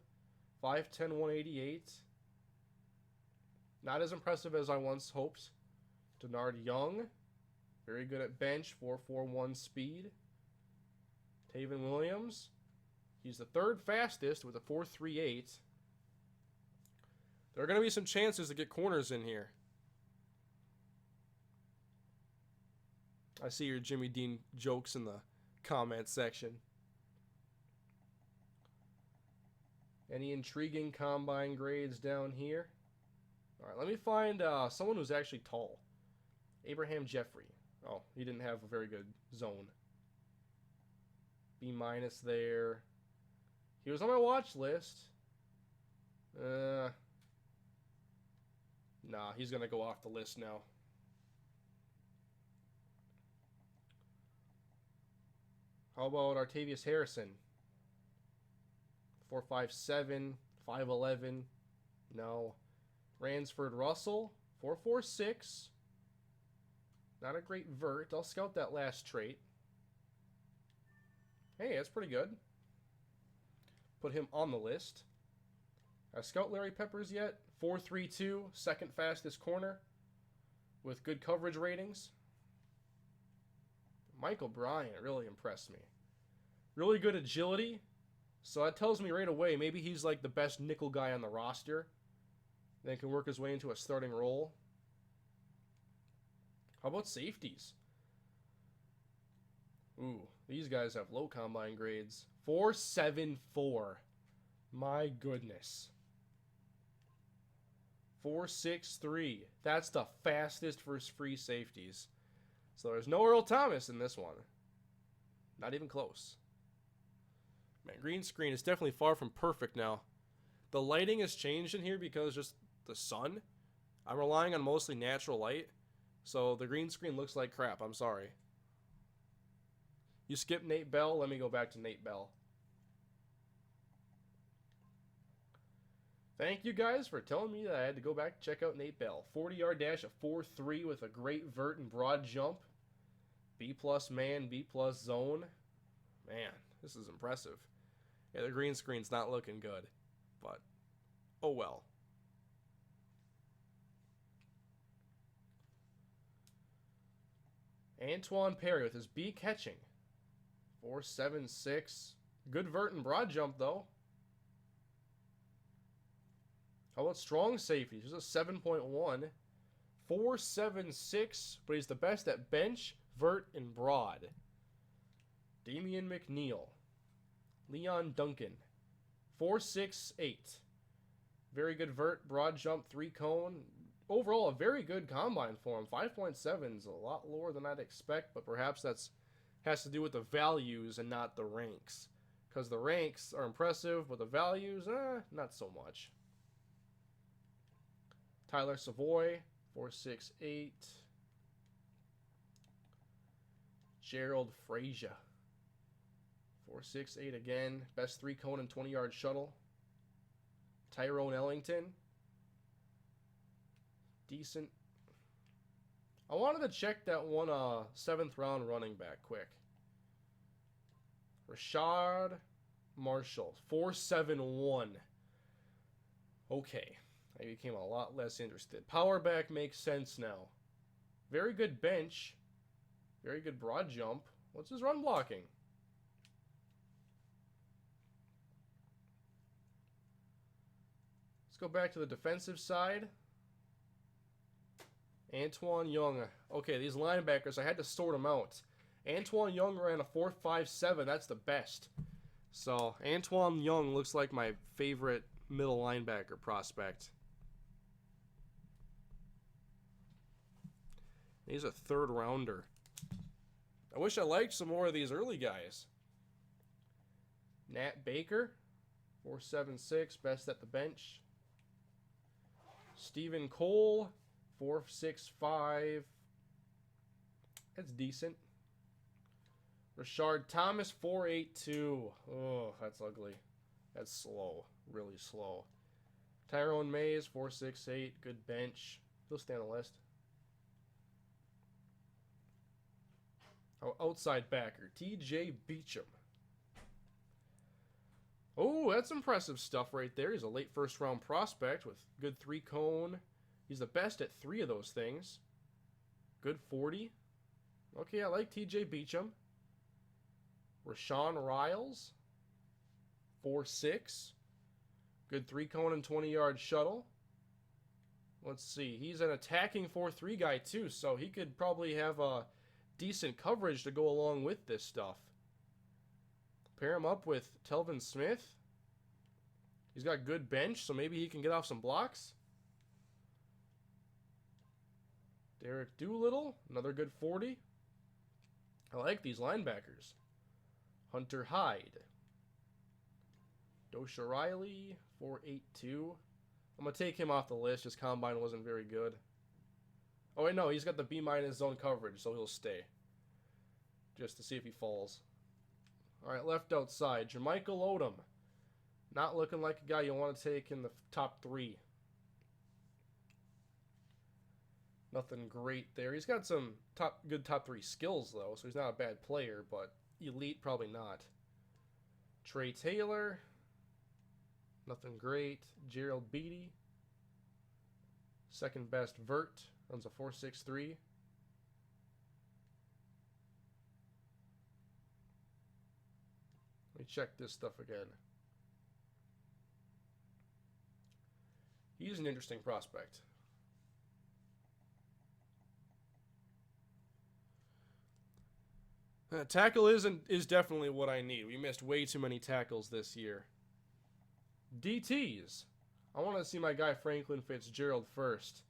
5'10", 188. Not as impressive as I once hoped. Denard Young. Very good at bench. 4.41 speed. Taven Williams. He's the third fastest with a 4.38. There are going to be some chances to get corners in here. I see your Jimmy Dean jokes in the comment section. Any intriguing combine grades down here? All right, let me find someone who's actually tall. Abraham Jeffrey. Oh, he didn't have a very good zone. B- there. He was on my watch list. Nah, he's going to go off the list now. How about Artavius Harrison? 4.57, 5'11. No. Ransford Russell, 4.46. Not a great vert. I'll scout that last trait. Hey, that's pretty good. Put him on the list. I scout Larry Peppers yet. 4.32, second fastest corner with good coverage ratings. Michael Bryan really impressed me. Really good agility. So that tells me right away maybe he's like the best nickel guy on the roster. Then can work his way into a starting role. How about safeties? Ooh, these guys have low combine grades. 4.74. My goodness. 4.63. That's the fastest for free safeties. So there's no Earl Thomas in this one. Not even close. Man, green screen is definitely far from perfect now. The lighting has changed in here because just the sun. I'm relying on mostly natural light. So the green screen looks like crap. I'm sorry. You skip Nate Bell. Let me go back to Nate Bell. Thank you guys for telling me that I had to go back and check out Nate Bell. 40-yard dash at 4.3 with a great vert and broad jump. B+ man, B+ zone. Man, this is impressive. Yeah, the green screen's not looking good. But, oh well. Antoine Perry with his B catching. 4.76. Good vert and broad jump, though. How about strong safety? He's a 7.1. 4.76, but he's the best at bench, vert, and broad. Damian McNeil. Leon Duncan. 4.68. Very good vert, broad jump, 3 cone. Overall, a very good combine for him. 5.7 is a lot lower than I'd expect, but perhaps that's has to do with the values and not the ranks. Because the ranks are impressive, but the values, not so much. Tyler Savoy, 4.68. Gerald Frazier, 4.68 again. Best 3 cone and 20-yard shuttle. Tyrone Ellington. Decent. I wanted to check that one 7th round running back quick. Rashad Marshall, 4.71. Okay. I became a lot less interested. Power back makes sense now. Very good bench. Very good broad jump. What's his run blocking? Let's go back to the defensive side. Antoine Young. Okay, these linebackers, I had to sort them out. Antoine Young ran a 4.57. That's the best. So, Antoine Young looks like my favorite middle linebacker prospect. He's a 3rd rounder. I wish I liked some more of these early guys. Nat Baker, 4.76, best at the bench. Stephen Cole, 4.65. That's decent. Rashard Thomas, 4.82. Oh, that's ugly. That's slow. Really slow. Tyrone Mays, 4.68. Good bench. He'll stay on the list. Oh, outside backer, TJ Beacham. Oh, that's impressive stuff right there. He's a late 1st round prospect with good 3 cone. He's the best at 3 of those things. Good 40. Okay, I like TJ Beacham. Rashawn Riles, 4.6. Good 3 cone and 20-yard shuttle. Let's see. He's an attacking 4.3 guy too, so he could probably have a decent coverage to go along with this stuff. Pair him up with Telvin Smith. He's got good bench, so maybe he can get off some blocks. Derek Doolittle, another good 40. I like these linebackers. Hunter Hyde. Dosha Riley, 4.82. I'm going to take him off the list. His combine wasn't very good. Oh, wait, no. He's got the B- zone coverage, so he'll stay. Just to see if he falls. All right, left outside. Jermichael Odom. Not looking like a guy you want to take in the top 3. Nothing great there. He's got some good top 3 skills, though, so he's not a bad player, but elite, probably not. Trey Taylor. Nothing great. Gerald Beatty. 2nd best vert. Runs a 4.63. Let me check this stuff again. He's an interesting prospect. Tackle is definitely what I need. We missed way too many tackles this year. DTs. I want to see my guy Franklin Fitzgerald first.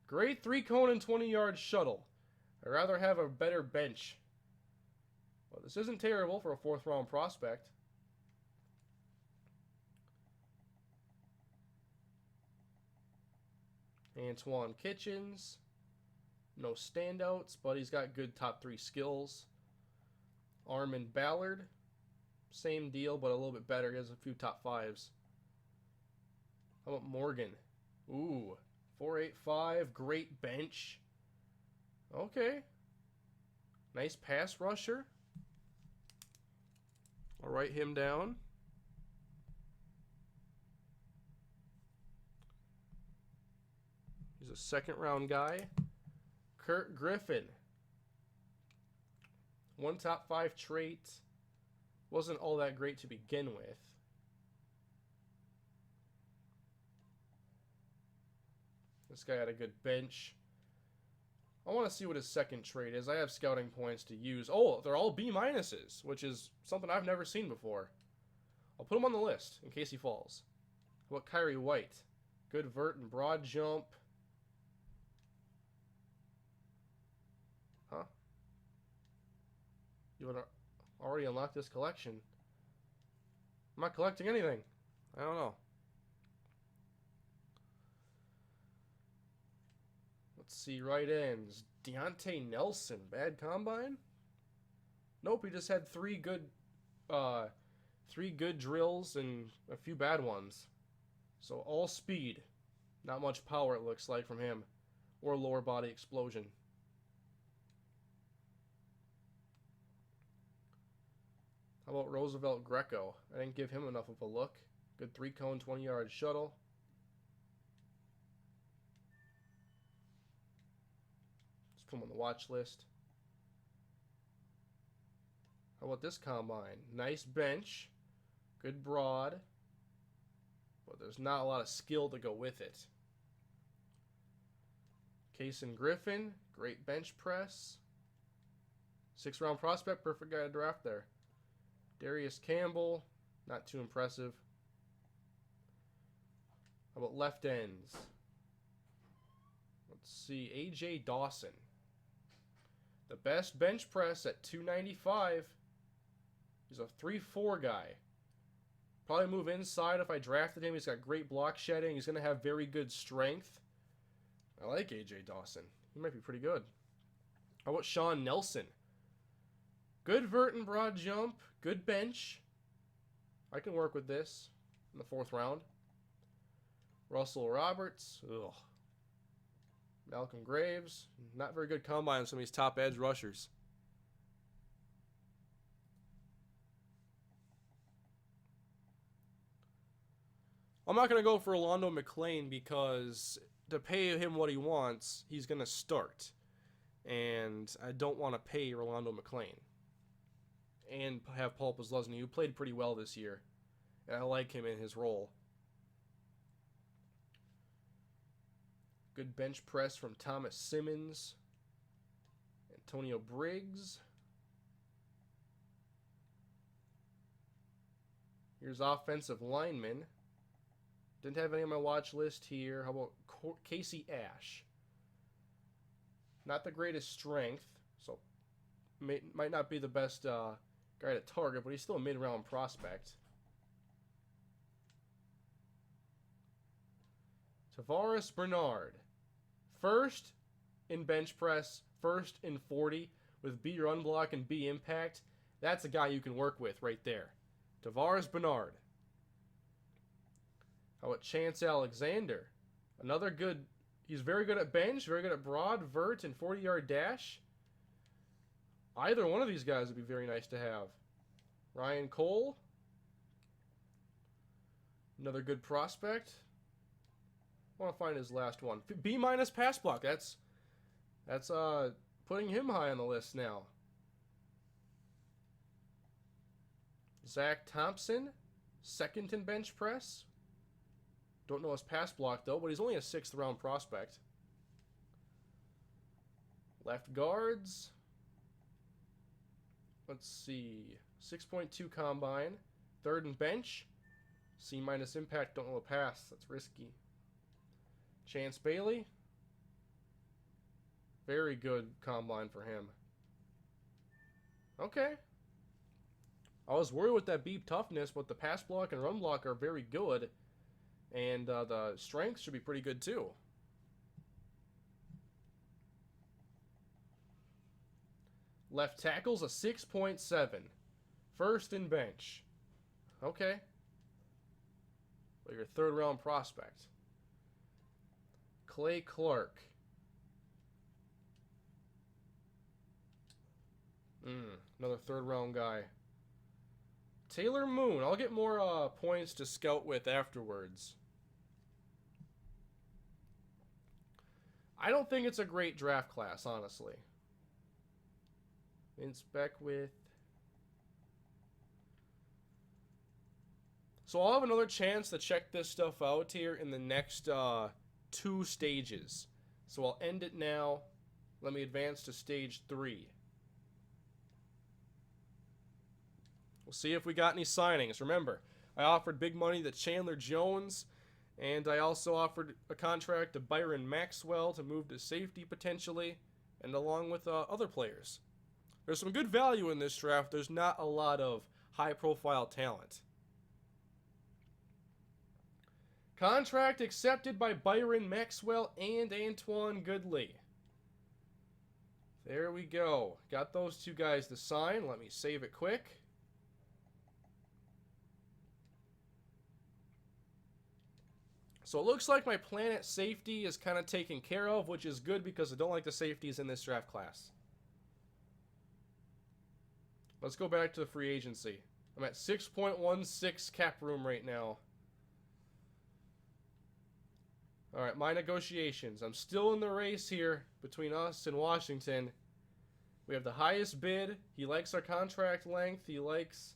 Great 3 cone and 20-yard shuttle. I'd rather have a better bench. Well, this isn't terrible for a 4th round prospect. Antoine Kitchens. No standouts, but he's got good top 3 skills. Armin Ballard. Same deal, but a little bit better. He has a few top 5s. How about Morgan? Ooh, 4.85. Great bench. Okay. Nice pass rusher. I'll write him down. He's a 2nd round guy. Kurt Griffin. 1 top 5 trait. Wasn't all that great to begin with. This guy had a good bench. I want to see what his 2nd trait is. I have scouting points to use. Oh, they're all B minuses, which is something I've never seen before. I'll put him on the list in case he falls. How about Kyrie White? Good vert and broad jump. Huh? You want to already unlock this collection? I'm not collecting anything. I don't know. Let's see, right ends. Deontay Nelson, bad combine? Nope, he just had 3 good drills and a few bad ones. So all speed. Not much power, it looks like, from him. Or lower body explosion. How about Roosevelt Greco? I didn't give him enough of a look. Good 3-cone, 20-yard shuttle. Let's put him on the watch list. How about this combine? Nice bench. Good broad. But there's not a lot of skill to go with it. Kason Griffin. Great bench press. 6th round prospect. Perfect guy to draft there. Darius Campbell, not too impressive. How about left ends? Let's see, A.J. Dawson. The best bench press at 295. He's a 3-4 guy. Probably move inside if I drafted him. He's got great block shedding. He's going to have very good strength. I like A.J. Dawson. He might be pretty good. How about Sean Nelson? Good vert and broad jump. Good bench. I can work with this in the 4th round. Russell Roberts. Ugh. Malcolm Graves. Not very good combine on some of these top edge rushers. I'm not going to go for Orlando McClain because to pay him what he wants, he's going to start. And I don't want to pay Orlando McClain. And have Paul Posluszny, who played pretty well this year. And I like him in his role. Good bench press from Thomas Simmons. Antonio Briggs. Here's offensive lineman. Didn't have any on my watch list here. How about Casey Ash? Not the greatest strength, so might not be the best guy to target, but he's still a mid-round prospect. Tavares Bernard. 1st in bench press, 1st in 40 with B run block and B impact. That's a guy you can work with right there. Tavares Bernard. How about Chance Alexander? Another good, he's very good at bench, very good at broad, vert, and 40-yard dash. Either one of these guys would be very nice to have. Ryan Cole. Another good prospect. I want to find his last one. B- pass block. That's putting him high on the list now. Zach Thompson. 2nd in bench press. Don't know his pass block though, but he's only a 6th round prospect. Left guards. Let's see. 6.2 combine. 3rd in bench. C- impact. Don't know the pass. That's risky. Chance Bailey. Very good combine for him. Okay. I was worried with that beep toughness, but the pass block and run block are very good. And the strength should be pretty good too. Left tackle's a 6.7. First in bench. Okay. Well, your third round prospect. Clay Clark. Another third round guy. Taylor Moon. I'll get more points to scout with afterwards. I don't think it's a great draft class, honestly. Inspect with. So I'll have another chance to check this stuff out here in the next 2 stages. So I'll end it now. Let me advance to stage 3. We'll see if we got any signings. Remember, I offered big money to Chandler Jones, and I also offered a contract to Byron Maxwell to move to safety potentially, and along with other players. There's some good value in this draft. There's not a lot of high-profile talent. Contract accepted by Byron Maxwell and Antoine Goodley. There we go. Got those 2 guys to sign. Let me save it quick. So it looks like my plan at safety is kind of taken care of, which is good because I don't like the safeties in this draft class. Let's go back to the free agency. I'm at 6.16 cap room right now. Alright, my negotiations. I'm still in the race here between us and Washington. We have the highest bid. He likes our contract length. He likes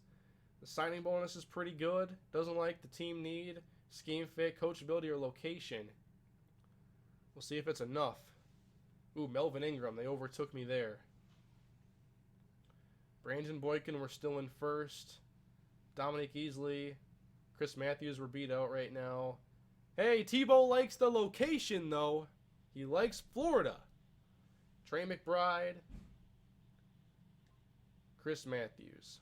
the signing bonus is pretty good. Doesn't like the team need, scheme fit, coachability, or location. We'll see if it's enough. Ooh, Melvin Ingram. They overtook me there. Brandon Boykin, we're still in first. Dominic Easley. Chris Matthews, we're beat out right now. Hey, Tebow likes the location, though. He likes Florida. Trey McBride. Chris Matthews.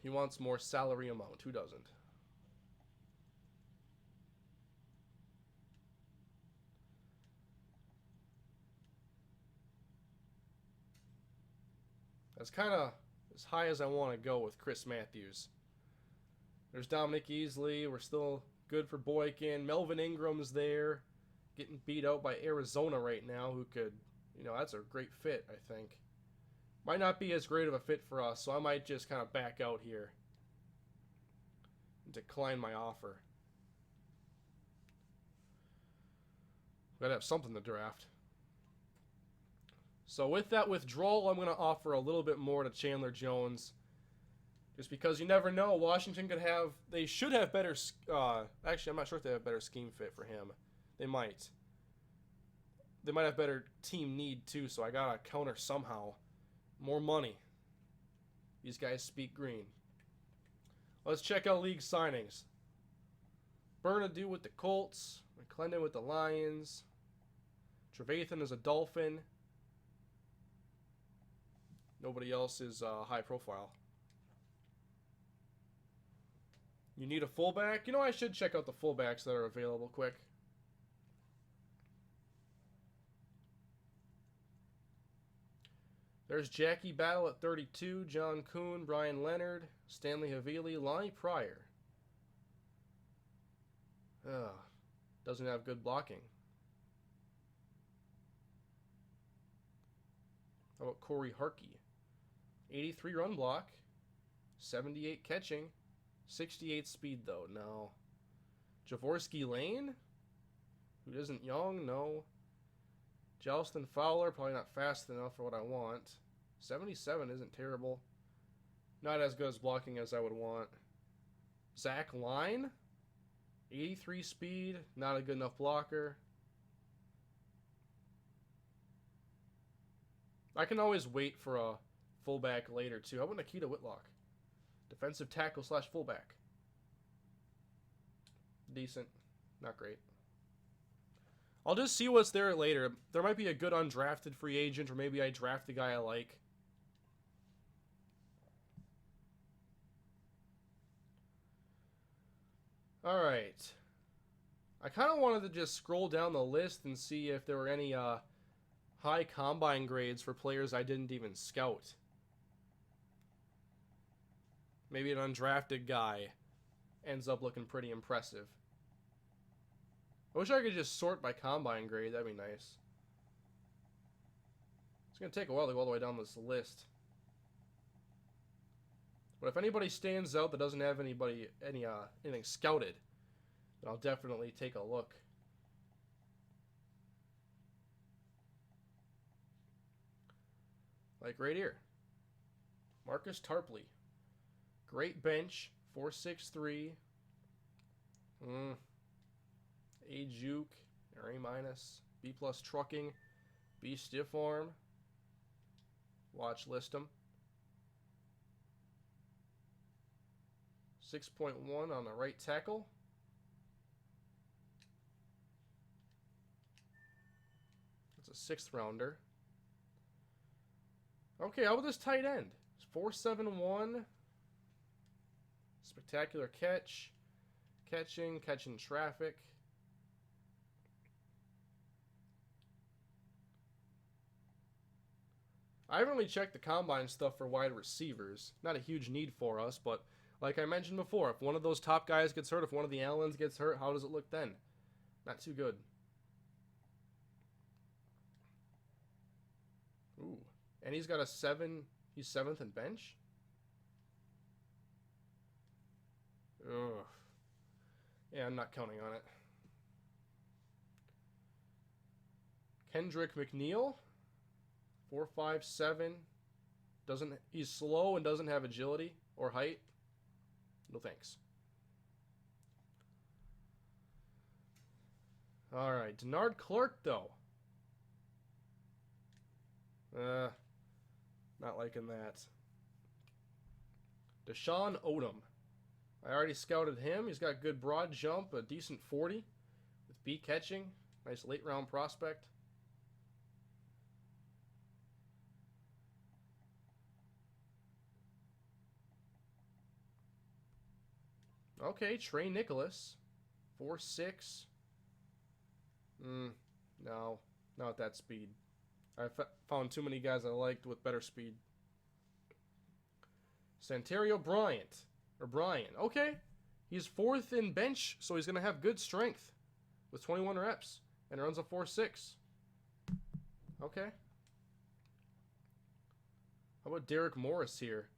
He wants more salary amount. Who doesn't? That's kind of as high as I want to go with Chris Matthews. There's Dominic Easley. We're still good for Boykin. Melvin Ingram's there. Getting beat out by Arizona right now, who could, that's a great fit, I think. Might not be as great of a fit for us, so I might just kind of back out here and decline my offer. Gotta have something to draft. So with that withdrawal, I'm going to offer a little bit more to Chandler Jones. Just because you never know, Washington could have, they should have better, actually I'm not sure if they have a better scheme fit for him. They might. They might have better team need too, so I got to counter somehow. More money. These guys speak green. Let's check out league signings. Bernadou with the Colts. McClendon with the Lions. Trevathan is a Dolphin. Nobody else is high profile. You need a fullback? I should check out the fullbacks that are available quick. There's Jackie Battle at 32, John Kuhn, Brian Leonard, Stanley Havili, Lonnie Pryor. Doesn't have good blocking. How about Corey Harkey? 83 run block, 78 catching, 68 speed though. No. Javorsky Lane? Who isn't young? No. Jalston Fowler, probably not fast enough for what I want. 77 isn't terrible. Not as good as blocking as I would want. Zach Line? 83 speed, not a good enough blocker. I can always wait for a fullback later too. How about Nikita Whitlock? Defensive tackle / fullback. Decent. Not great. I'll just see what's there later. There might be a good undrafted free agent, or maybe I draft a guy I like. Alright. I kind of wanted to just scroll down the list and see if there were any high combine grades for players I didn't even scout. Maybe an undrafted guy ends up looking pretty impressive. I wish I could just sort by combine grade. That'd be nice. It's going to take a while to go all the way down this list. But if anybody stands out that doesn't have anything scouted, then I'll definitely take a look. Like right here. Marcus Tarpley. Great bench. 4.63. A juke. Or A minus. B plus trucking. B stiff arm. Watch list him. 6.1 on the right tackle. That's a 6th rounder. Okay, how about this tight end? 4.71. Spectacular catch. Catching traffic. I haven't really checked the combine stuff for wide receivers. Not a huge need for us, but like I mentioned before, if one of those top guys gets hurt, if one of the Allens gets hurt, how does it look then? Not too good. Ooh. And he's got a 7. He's 7th in bench? Ugh. Yeah, I'm not counting on it. Kendrick McNeil. 4.57. He's slow and doesn't have agility or height. No thanks. Alright, Denard Clark though. Not liking that. Deshaun Odom. I already scouted him. He's got good broad jump, a decent 40 with B catching. Nice late round prospect. Okay, Trey Nicholas. 4.6. No, not at that speed. I found too many guys I liked with better speed. Santario Bryant. Or Brian. Okay. He's 4th in bench, so he's going to have good strength with 21 reps. And runs a 4.6. Okay. How about Derek Morris here?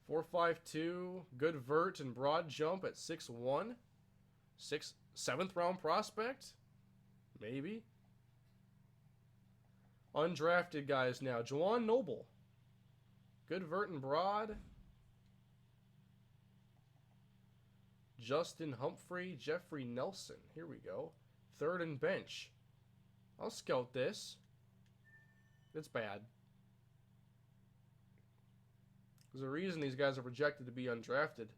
4.52. Good vert and broad jump at 6'1". 7th round prospect? Maybe. Undrafted guys now. Juwan Noble. Good vert and broad. Justin Humphrey. Jeffrey Nelson. Here we go. 3rd in bench. I'll scout this. It's bad. There's a reason these guys are projected to be undrafted.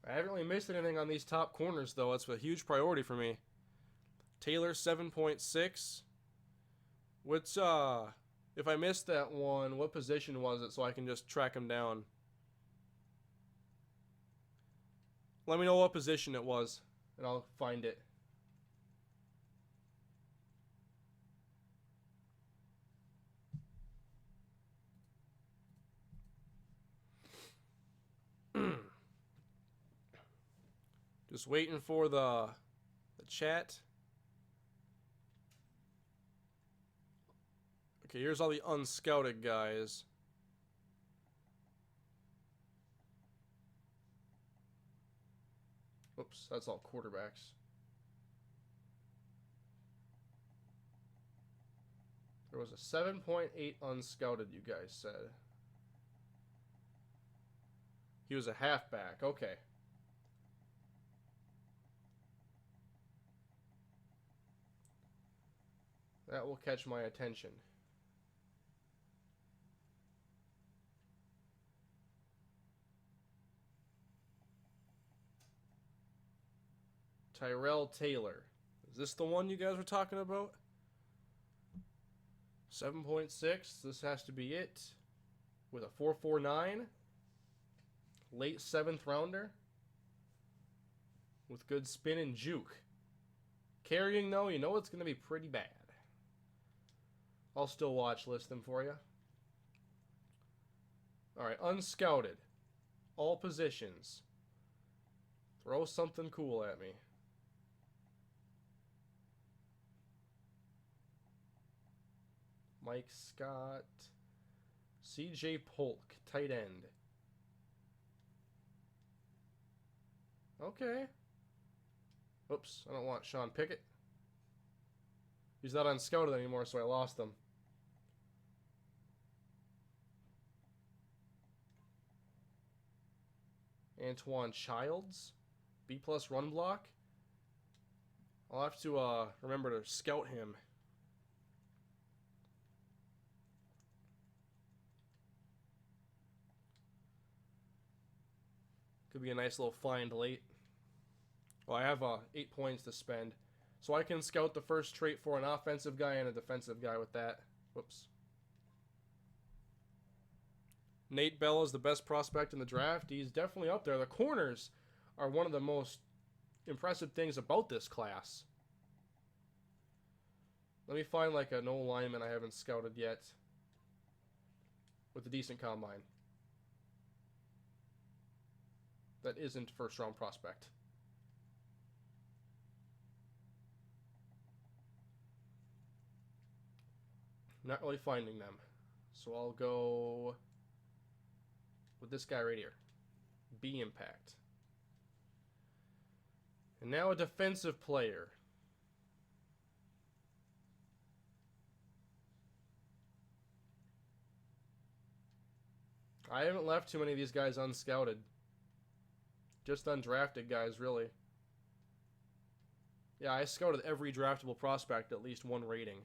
I haven't really missed anything on these top corners, though. That's a huge priority for me. Taylor, 7.6. What's, if I missed that one, what position was it so I can just track him down? Let me know what position it was, and I'll find it. Just waiting for the chat. Okay, here's all the unscouted guys. Oops, that's all quarterbacks. There was a 7.8 unscouted, you guys said. He was a halfback. Okay. That will catch my attention. Tyrell Taylor. Is this the one you guys were talking about? 7.6. This has to be it. With a 4.49. Late 7th rounder. With good spin and juke. Carrying, though, you know it's going to be pretty bad. I'll still watch list them for you. Alright, unscouted. All positions. Throw something cool at me. Mike Scott. CJ Polk, tight end. Okay. Oops, I don't want Sean Pickett. He's not unscouted anymore, so I lost him. Antoine Childs, B+ run block. I'll have to remember to scout him. Could be a nice little find late. Well, I have 8 points to spend, so I can scout the first trait for an offensive guy and a defensive guy with that. Whoops. Nate Bell is the best prospect in the draft. He's definitely up there. The corners are one of the most impressive things about this class. Let me find like an old lineman I haven't scouted yet with a decent combine. That isn't first round prospect. Not really finding them. So I'll go with this guy right here. B impact. And now a defensive player. I haven't left too many of these guys unscouted. Just undrafted guys, really. Yeah, I scouted every draftable prospect at least one rating.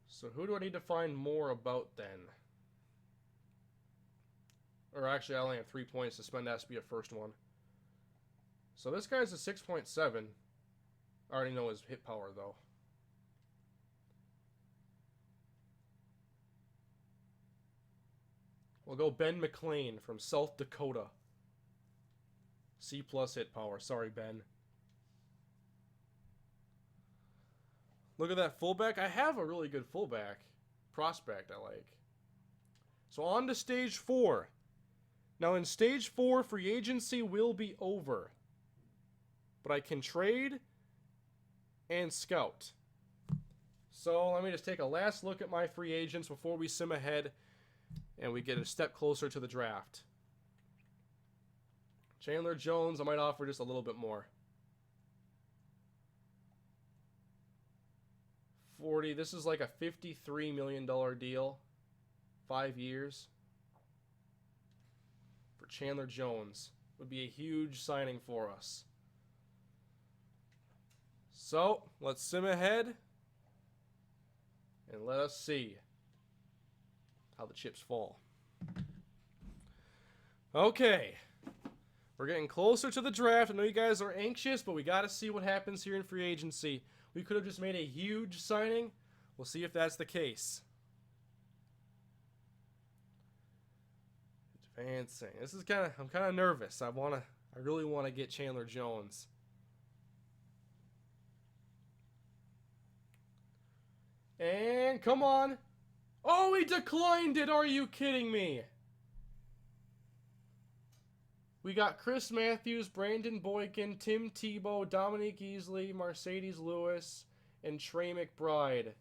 So who do I need to find more about then? Or actually, I only have 3 points to spend. That has to be a first one. So this guy's a 6.7. I already know his hit power, though. We'll go Ben McLean from South Dakota. C+ hit power. Sorry, Ben. Look at that fullback. I have a really good fullback prospect I like. So on to stage 4. Now in stage 4, free agency will be over. But I can trade and scout. So let me just take a last look at my free agents before we sim ahead and we get a step closer to the draft. Chandler Jones, I might offer just a little bit more. 40. This is like a $53 million deal. 5 years. For Chandler Jones. Would be a huge signing for us. So, let's sim ahead. And let us see how the chips fall. Okay. We're getting closer to the draft. I know you guys are anxious, but we got to see what happens here in free agency. We could have just made a huge signing. We'll see if that's the case. Advancing. This is I'm kind of nervous. I really want to get Chandler Jones. And come on. Oh, he declined it. Are you kidding me? We got Chris Matthews, Brandon Boykin, Tim Tebow, Dominique Easley, Mercedes Lewis, and Trey McBride.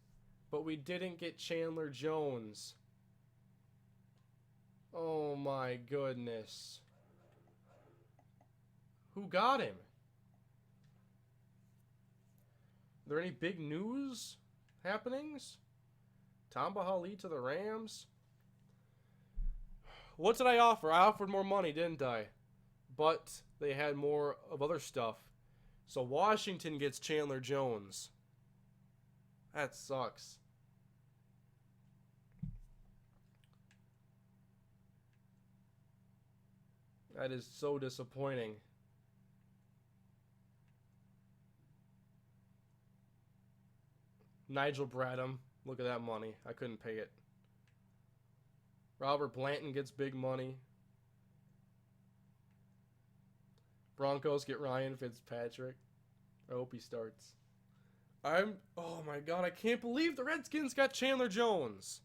But we didn't get Chandler Jones. Oh my goodness. Who got him? Are there any big news happenings? Tamba Hali to the Rams? What did I offer? I offered more money, didn't I? But they had more of other stuff. So Washington gets Chandler Jones. That sucks. That is so disappointing. Nigel Bradham. Look at that money. I couldn't pay it. Robert Blanton gets big money. Broncos get Ryan Fitzpatrick. I hope he starts. Oh my god, I can't believe the Redskins got Chandler Jones.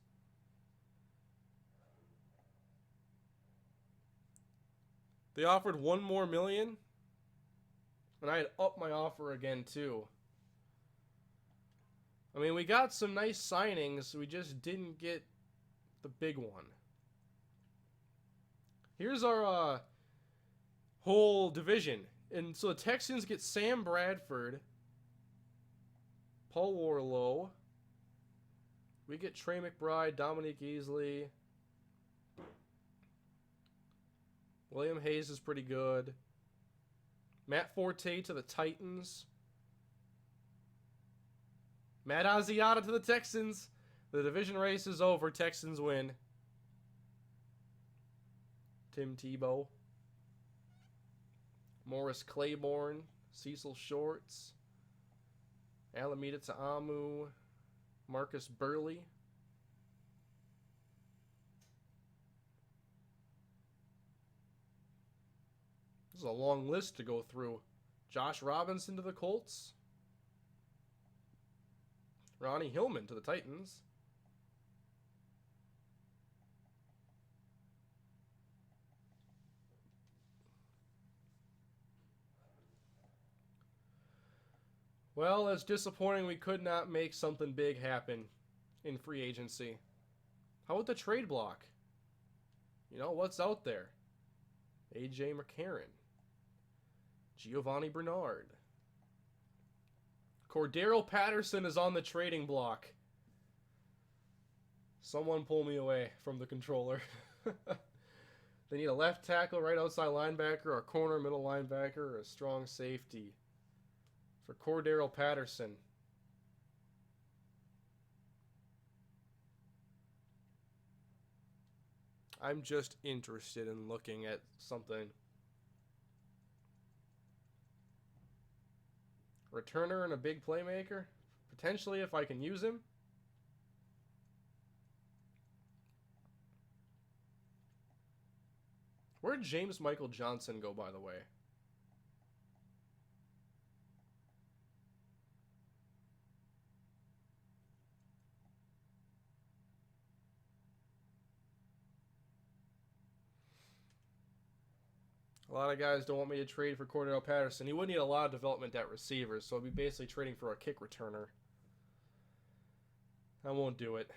They offered $1 more million. And I had upped my offer again too. I mean, we got some nice signings. We just didn't get the big one. Here's our whole division. And so the Texans get Sam Bradford, Paul Warlow. We get Trey McBride, Dominique Easley. William Hayes is pretty good. Matt Forte to the Titans. Matt Asiata to the Texans. The division race is over. Texans win. Tim Tebow. Morris Claiborne. Cecil Shorts. Alameda Ta'amu. Marcus Burley. This is a long list to go through. Josh Robinson to the Colts. Ronnie Hillman to the Titans. Well, it's disappointing we could not make something big happen in free agency. How about the trade block? You know, what's out there? A.J. McCarron. Giovanni Bernard. Cordero Patterson is on the trading block. Someone pull me away from the controller. They need a left tackle, right outside linebacker, a corner, middle linebacker, or a strong safety for Cordero Patterson. I'm just interested in looking at something. Returner and a big playmaker? Potentially if I can use him. Where'd James Michael Johnson go, by the way? A lot of guys don't want me to trade for Cordero Patterson. He would need a lot of development at receivers, so I'd be basically trading for a kick returner. I won't do it.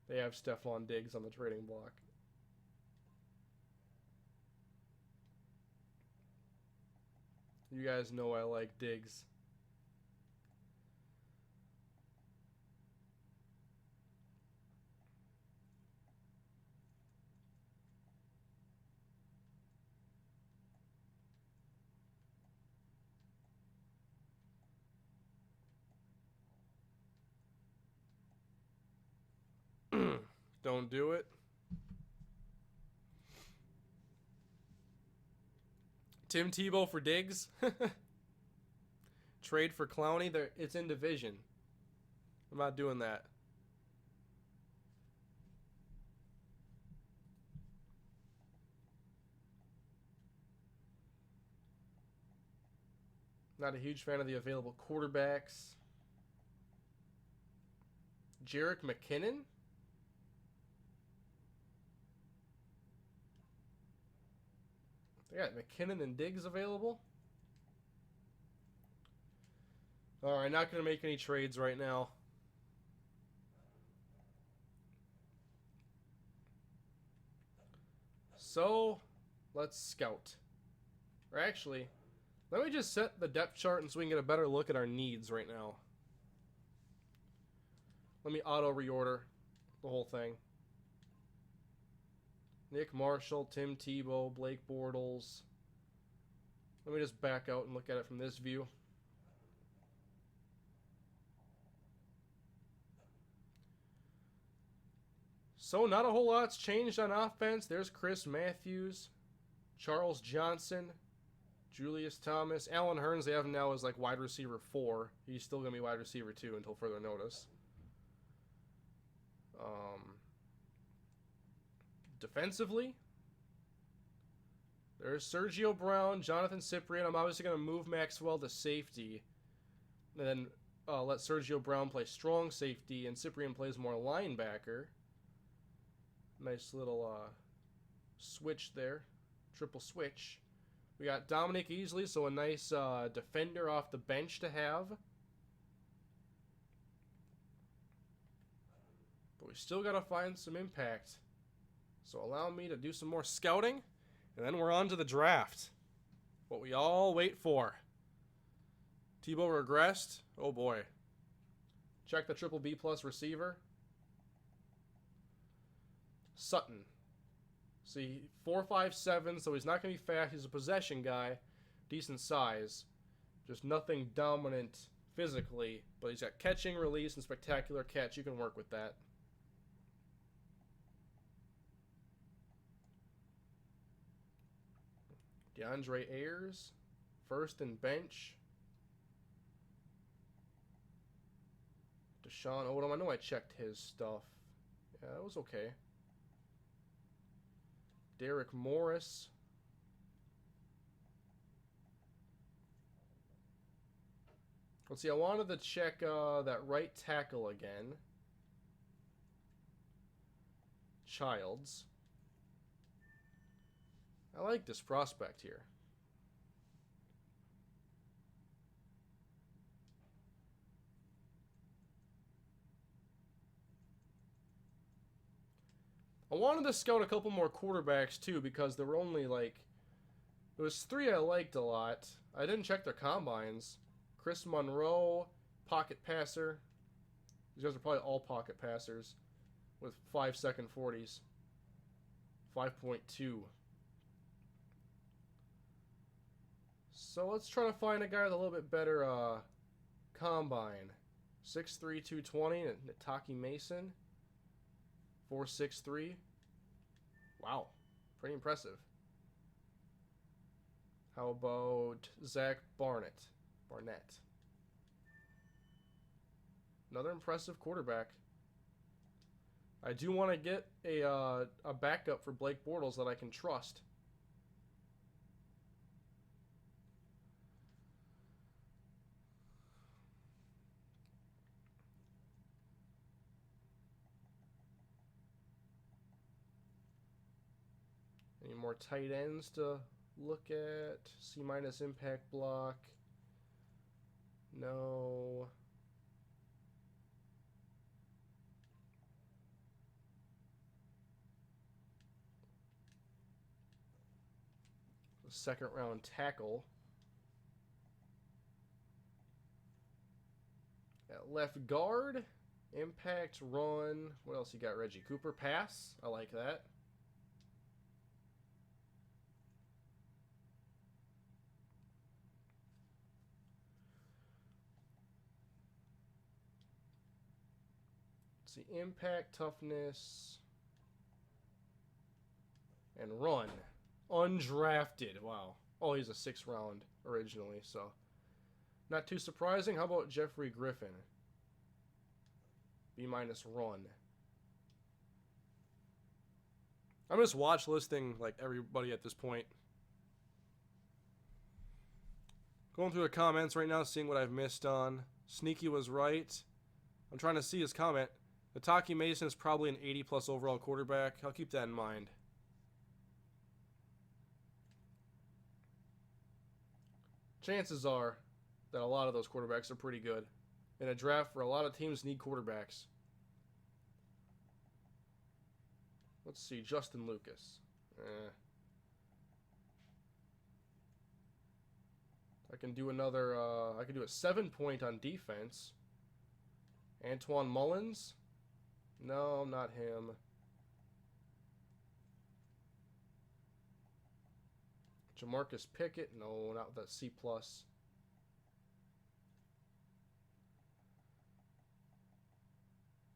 They have Stephon Diggs on the trading block. You guys know I like Diggs. Don't do it. Tim Tebow for Diggs. Trade for Clowney. It's in division. I'm not doing that. Not a huge fan of the available quarterbacks. Jerick McKinnon. They got McKinnon and Diggs available. Alright, not going to make any trades right now. So, let's scout. Or actually, let me just set the depth chart so we can get a better look at our needs right now. Let me auto reorder the whole thing. Nick Marshall, Tim Tebow, Blake Bortles. Let me just back out and look at it from this view. So not a whole lot's changed on offense. There's Chris Matthews, Charles Johnson, Julius Thomas, Alan Hearns. They have him now as like wide receiver 4. He's still gonna be wide receiver 2 until further notice. Defensively, there's Sergio Brown, Jonathan Cyprien. I'm obviously gonna move Maxwell to safety, and then let Sergio Brown play strong safety, and Cyprien plays more linebacker. Nice little switch there, triple switch. We got Dominic Easley, so a nice defender off the bench to have. But we still got to find some impact. So allow me to do some more scouting, and then we're on to the draft. What we all wait for. Tebow regressed. Oh boy. Check the triple B plus receiver. Sutton. See, 4.57, so he's not going to be fast. He's a possession guy. Decent size. Just nothing dominant physically. But he's got catching, release, and spectacular catch. You can work with that. DeAndre Ayers. First and bench. Deshaun Odom. I know I checked his stuff. Yeah, that was okay. Derek Morris. Let's see, I wanted to check that right tackle again. Childs. I like this prospect here. I wanted to scout a couple more quarterbacks too, because there were only like, there was 3 I liked a lot. I didn't check their combines. Chris Monroe, pocket passer. These guys are probably all pocket passers with 5-second 40s. 5.2. So let's try to find a guy with a little bit better combine. 6'3", 220, Nataki Mason. 4.63. Wow, pretty impressive. How about Zach Barnett? Another impressive quarterback. I do want to get a backup for Blake Bortles that I can trust. Any more tight ends to look at? C- impact block. No. Second round tackle. At left guard, impact, run. What else you got? Reggie Cooper, pass. I like that. Let's see, impact, toughness, and run. Undrafted. Wow. Oh, he's a 6th round originally, so not too surprising. How about Jeffrey Griffin? B- run. I'm just watch listing like everybody at this point. Going through the comments right now, seeing what I've missed on. Sneaky was right. I'm trying to see his comment. Nataki Mason is probably an 80+ overall quarterback. I'll keep that in mind. Chances are that a lot of those quarterbacks are pretty good. In a draft where a lot of teams need quarterbacks. Let's see, Justin Lucas. I can do another, I can do a 7-point on defense. Antoine Mullins? No, not him. Jamarcus Pickett? No, not that C+.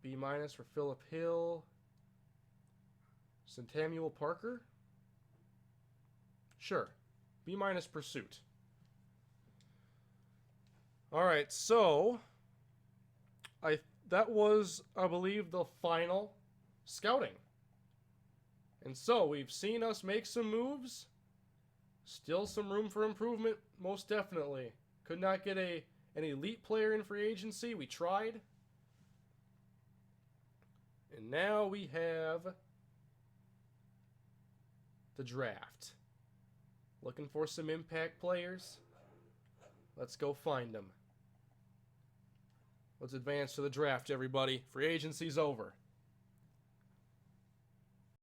B- for Phillip Hill. Centennial Parker? Sure. B- pursuit. Alright, so that was, I believe, the final scouting. And so we've seen us make some moves. Still some room for improvement, most definitely. Could not get an elite player in free agency. We tried. And now we have the draft. Looking for some impact players. Let's go find them. Let's advance to the draft, everybody. Free agency's over.